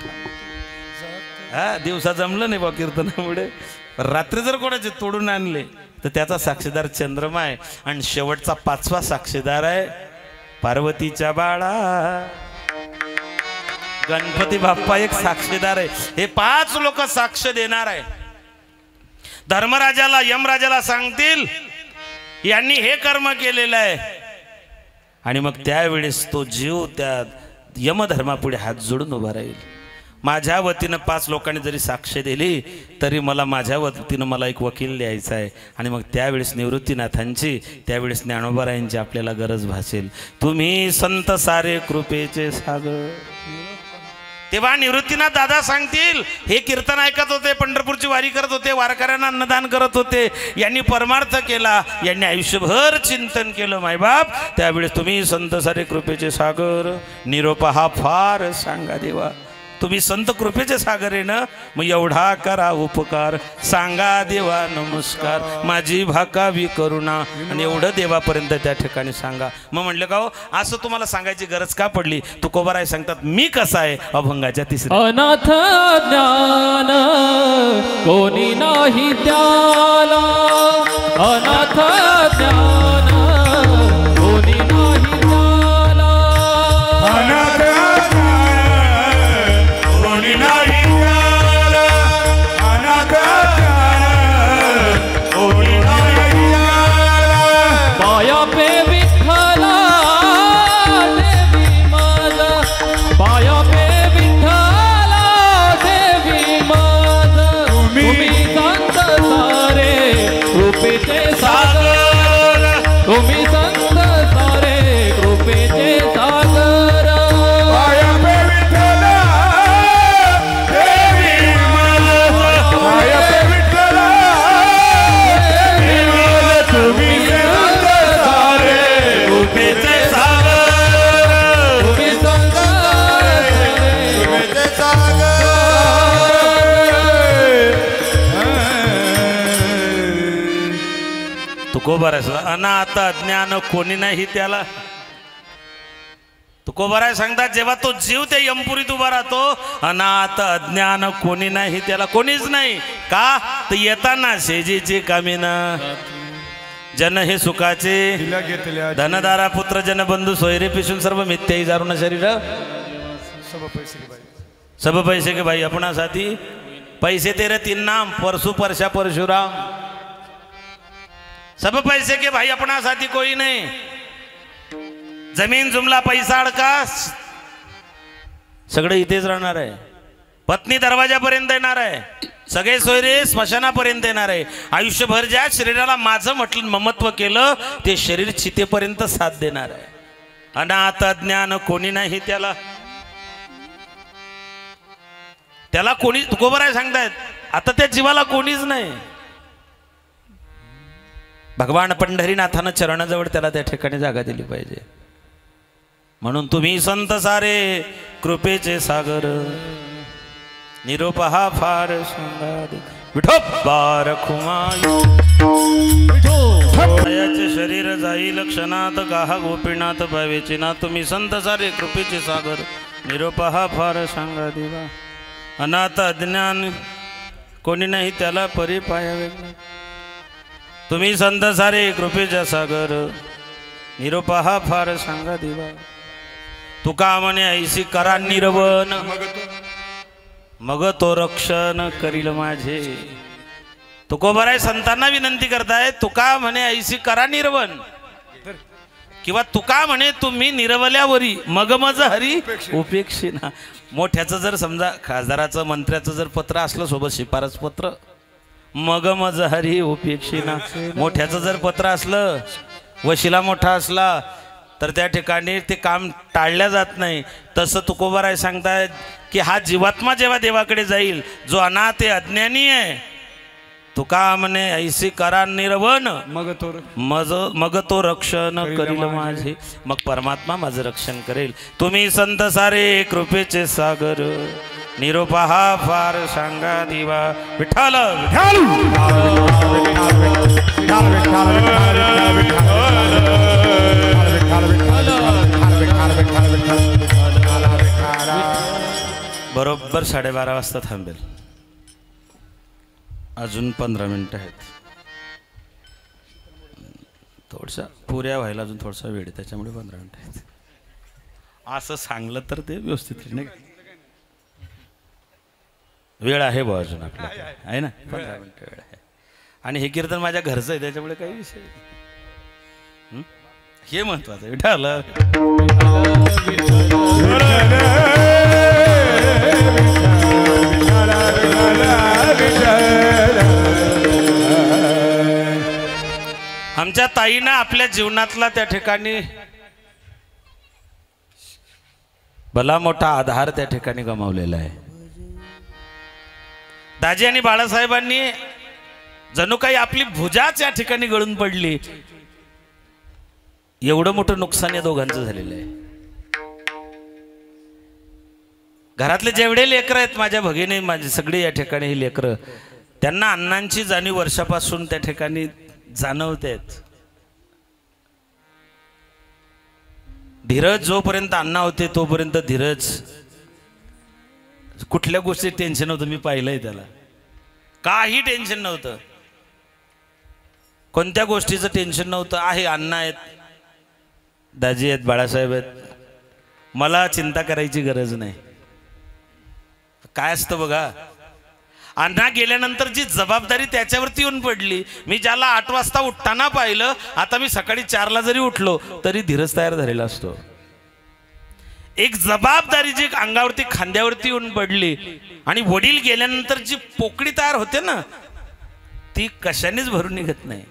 हा दिवसा जमलं नाही बा कीर्तनामुळे. रात्री जर कोणाचे तोडून आणले तर त्याचा साक्षीदार चंद्रमा आहे. आणि शेवटचा 5वा साक्षीदार आहे पार्वतीच्या बाळा. गणपती बाप्पा एक साक्षीदार आहे. हे 5 लोक साक्ष देणार आहे. धर्मराजाला यमराजाला सांगतील यांनी हे कर्म केलेलं आहे. आणि मग त्यावेळेस तो जीव त्या यमधर्मापुढे हात जोडून उभा राहील. माझ्या वतीनं 5 लोकांनी जरी साक्ष दिली तरी मला माझ्या वतीनं मला एक वकील द्यायचा आहे. आणि मग त्यावेळेस निवृत्तीनाथांची त्यावेळेस ज्ञानोबारायांची आपल्याला गरज भासेल. तुम्ही संत सारे कृपेचे सागर. तेव्हा निवृत्तीनाथ दादा सांगतील हे कीर्तन ऐकत होते, पंढरपूरची वारी करत होते, वारकऱ्यांना अन्नदान करत होते, यांनी परमार्थ केला, यांनी आयुष्यभर चिंतन केलं मायबाप. त्यावेळेस तुम्ही संत सारे कृपेचे सागर. निरोप हा फार सांगा देवा. तुम्ही संत कृपेचे सागर आहे ना, मग एवढा करा उपकार. सांगा देवा नमस्कार माझी भाकावी करुणा. आणि एवढं देवापर्यंत त्या ठिकाणी सांगा. मग म्हटलं का हो असं तुम्हाला सांगायची गरज का पडली. तुकोबाराय सांगतात मी कसा आहे अभंगाच्या 3ऱ्या. अनाथ ज्ञान कोणी नाही त्याला. अनाथ ज्ञान कोणी नाही त्याला. अनाथ पाया पे विठ्ठला देवी माझा. पाया पे विठ्ठला देवी माझा. तुम्ही संत सारे कृपेचे सागर. तुम्ही संत सारे कृपेचे सागर. पाया पे विठ्ठला देवी माझा. पाया पे विठ्ठला देवी माझा. तुम्ही संत सारे कृपेचे सागर. तुम्ही संत सारे कृपेचे सागर. तुकोबाराय अनाथ अज्ञान कोणी नाही त्याला. तुकोबाराय सांगतात जेव्हा तो जीव त्या यमपुरीत उभा राहतो अनाथ अज्ञान कोणी नाही त्याला. कोणीच नाही का तर येताना शेजीची कामिना जन हे सुखाचे तिला घेतल्या धनदारा पुत्र जनबंधू सोयरे पिशून सर्व मिथ्याई जारून शरीर. सब पैसे के भाई. सब पैसे के भाई अपना साथी. पैसे तेरे 3 नाम परसू परशा परशुराम. सब पैसे के भाई अपना साथी कोई नहीं. जमीन जुमला पैसा अडका सगळं इथेच राहणार आहे. पत्नी दरवाजापर्यंत येणार आहे. सगळे सोयरे स्मशानापर्यंत येणार आहे. आयुष्यभर ज्या शरीराला माझं म्हटलं ममत्व केलं ते शरीर चितेपर्यंत साथ देणार आहे. अनाथ ज्ञान कोणी नाही त्याला. त्याला कोणी तुकोबाराय सांगतायत आता त्या जीवाला कोणीच नाही. भगवान पंढरीनाथानं चरणाजवळ त्याला त्या ठिकाणी जागा दिली पाहिजे. म्हणून तुम्ही संत सारे कृपेचे सागर. निरोप हा फार सांगा विठोबा रखुमाई. विठोबायाचे शरीर जाईल क्षणात गाहा गोपीनाथ भावेचे ना. तुम्ही संत सारे कृपेचे सागर. निरोप हा फार सांगा देवा. अनाथ अज्ञान कोणी नाही त्याला परी पायावे. तुम्ही संत सारे कृपेचा सागर. निरोप हा फार सांगा देवा. तुका म्हणे ऐसी करा निर्वण मग तो रक्षण करील माझे. तुकोबाराय संतांना विनंती करताय तुका म्हणे ऐसी करा निर्वण. किंवा तुका म्हणे तुम्ही निरवल्यावरी मग मज हरी उपेक्षिना. मोठ्याचं जर समजा खासदाराचं मंत्र्याचं जर पत्र असलं सोबत शिफारस पत्र मग मज हरी उपेक्षिना. मोठ्याचं जर पत्र असलं वशिला मोठा असला तर त्या ठिकाणी ते काम टाळल्या जात नाही. तसं तुकोबाराय सांगतायत की हा जीवात्मा जेव्हा देवाकडे जाईल जो अनाथ आहे अज्ञानी आहे तुका म्हणे ऐसी करा निर्वण मग तो रक्षण करील माझे. मग परमात्मा माझं रक्षण करेल. तुम्ही संत सारे कृपेचे सागर निरोप हा फार सांगा दिवा. विठ्ठल बरोबर 12:30 वाजता थांबेल. अजून 15 मिनिटं आहेत. थोडसा पुऱ्या व्हायला अजून थोडासा वेळ आहे, त्याच्यामुळे 15 मिनिटं आहेत. असं सांगलं तर ते व्यवस्थित नाही. वेळ आहे बा अजून आपला आहे ना, 15 मिनिटं वेळ आहे. आणि हे कीर्तन माझ्या घरचं आहे, त्याच्यामुळे काही विषय नाही. हे महत्वाचं आहे. विठ्ठल आमच्या ताईनं आपल्या जीवनातला त्या ठिकाणी भला मोठा आधार त्या ठिकाणी गमावलेला आहे. दाजी आणि बाळासाहेबांनी जणू काही आपली भुजाच या ठिकाणी गळून पडली. एवढं मोठं नुकसान या दोघांचं झालेलं आहे. घरातले जेवढे लेकरं आहेत माझ्या भगिनी, माझी सगळी या ठिकाणी ही लेकरं, त्यांना अण्णांची जाणीव वर्षापासून त्या ठिकाणी जाणवते. धीरज जोपर्यंत अण्णा होते तोपर्यंत धीरज कुठल्या गोष्टी टेन्शन नव्हतं. मी पाहिलंय त्याला, काही टेन्शन नव्हतं, कोणत्या गोष्टीचं टेन्शन नव्हतं. आहे अण्णा आहेत, दाजी आहेत, बाळासाहेब आहेत, मला चिंता करायची गरज नाही. काय असतं बघा, अण्णा गेल्यानंतर जी जबाबदारी त्याच्यावरती येऊन पडली. मी ज्याला 8 वाजता उठताना पाहिलं, आता मी सकाळी 4ला जरी उठलो तरी धीरज तयार झालेला असतो. एक जबाबदारी जी अंगावरती खांद्यावरती येऊन पडली, आणि वडील गेल्यानंतर जी पोकळी तयार होते ना, ती कशानेच भरून निघत नाही.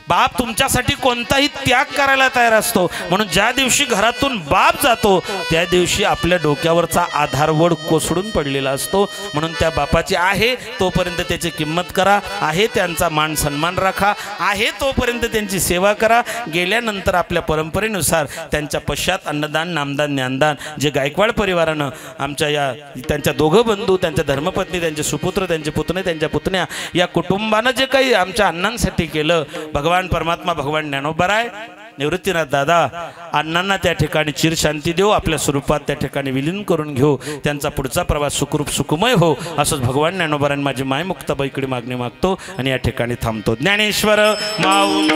बाप तुमच्यासाठी कोणताही त्याग करायला तयार असतो. म्हणून ज्या दिवशी घरातून बाप जातो त्या दिवशी आपल्या डोक्यावरचा आधारवड कोसळून पडलेला असतो. म्हणून त्या बापाची आहे तोपर्यंत त्याची किंमत करा, आहे त्यांचा मान सन्मान राखा, आहे तोपर्यंत त्यांची सेवा करा. गेल्यानंतर आपल्या परंपरेनुसार त्यांच्या पश्चात अन्नदान, नामदान, ज्ञानदान जे गायकवाड परिवारानं आमच्या या त्यांच्या दोघं बंधू, त्यांच्या धर्मपत्नी, त्यांचे सुपुत्र, त्यांचे पुतणे, त्यांच्या पुतण्या या कुटुंबानं जे काही आमच्या अण्णांसाठी केलं, भगवान परमात्मा भगवान ज्ञानोबराय निवृत्तीनाथ दादा अण्णांना त्या ठिकाणी चिरशांती देऊ, आपल्या स्वरूपात त्या ठिकाणी विलीन करून घेऊ, त्यांचा पुढचा प्रवास सुखरूप सुखमय हो, असंच भगवान ज्ञानोबरांनी माझी माय मुक्ताबाईकडे मागणी मागतो आणि या ठिकाणी थांबतो. ज्ञानेश्वर माऊली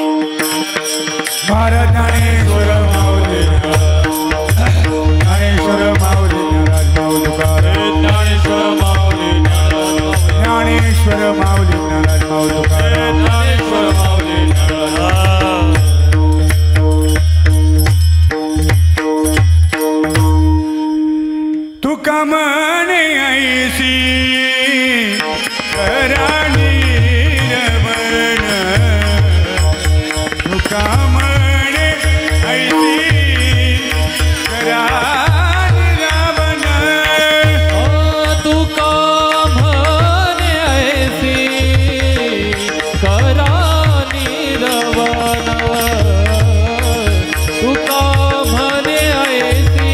ज्ञानेश्वर माऊली ज्ञानेश्वर माऊली ज्ञानेश्वर माऊली ज्ञानेश्वर माऊली ज्ञानेश्वर माऊली तुका म्हणे ऐसी राणी रमण, तुका म्हणे ऐसी राणी रमण, तुका म्हणे ऐसी करानी रवण, तुका म्हणे ऐसी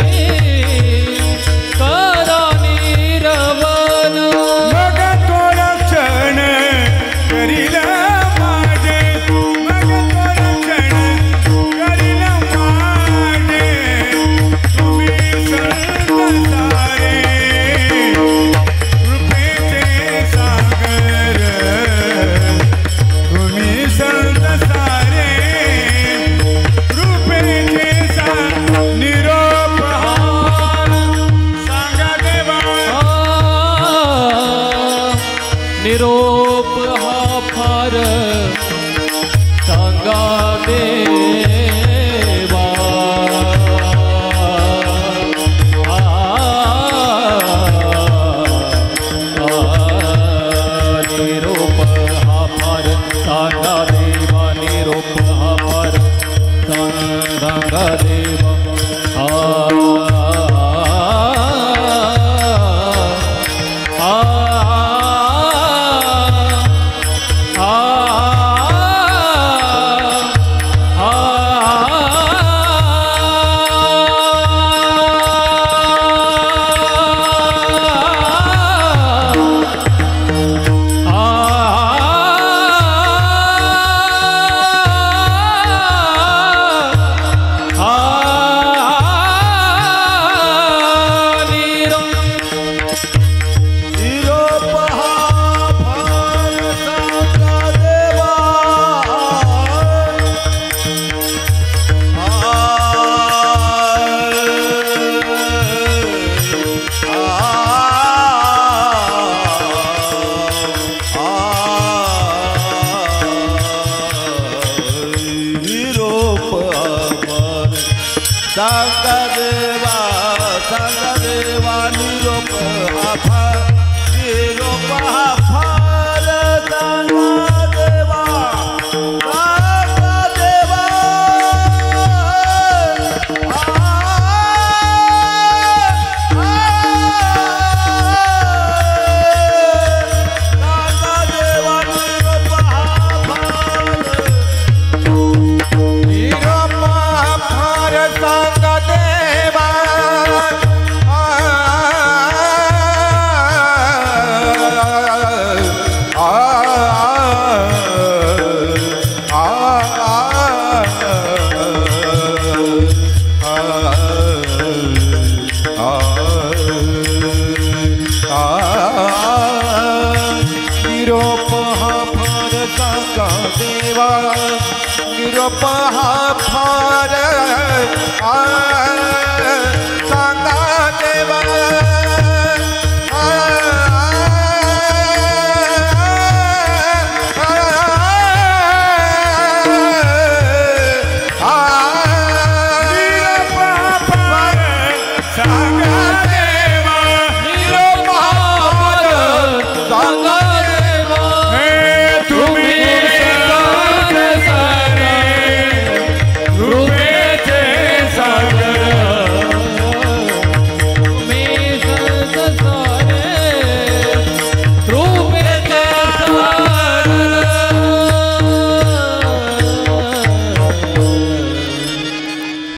करानी रवण. मग थोडा क्षण करील माझे, मग थोडा क्षण करील माझे, तुम्ही संत सारे कृपेचे सागर, तुम्ही संत सारे कृपेचे सागर. निरोप हार सांगा देवा, निरोप हा फार सांगा देवा. निरोप हा फार सांगा देवा, निरोप हा फार सांगा देवा. सांगा देवा निरोप हा फार निरोप हा फार सांगा देवा निरोप हा फार सांगा देवा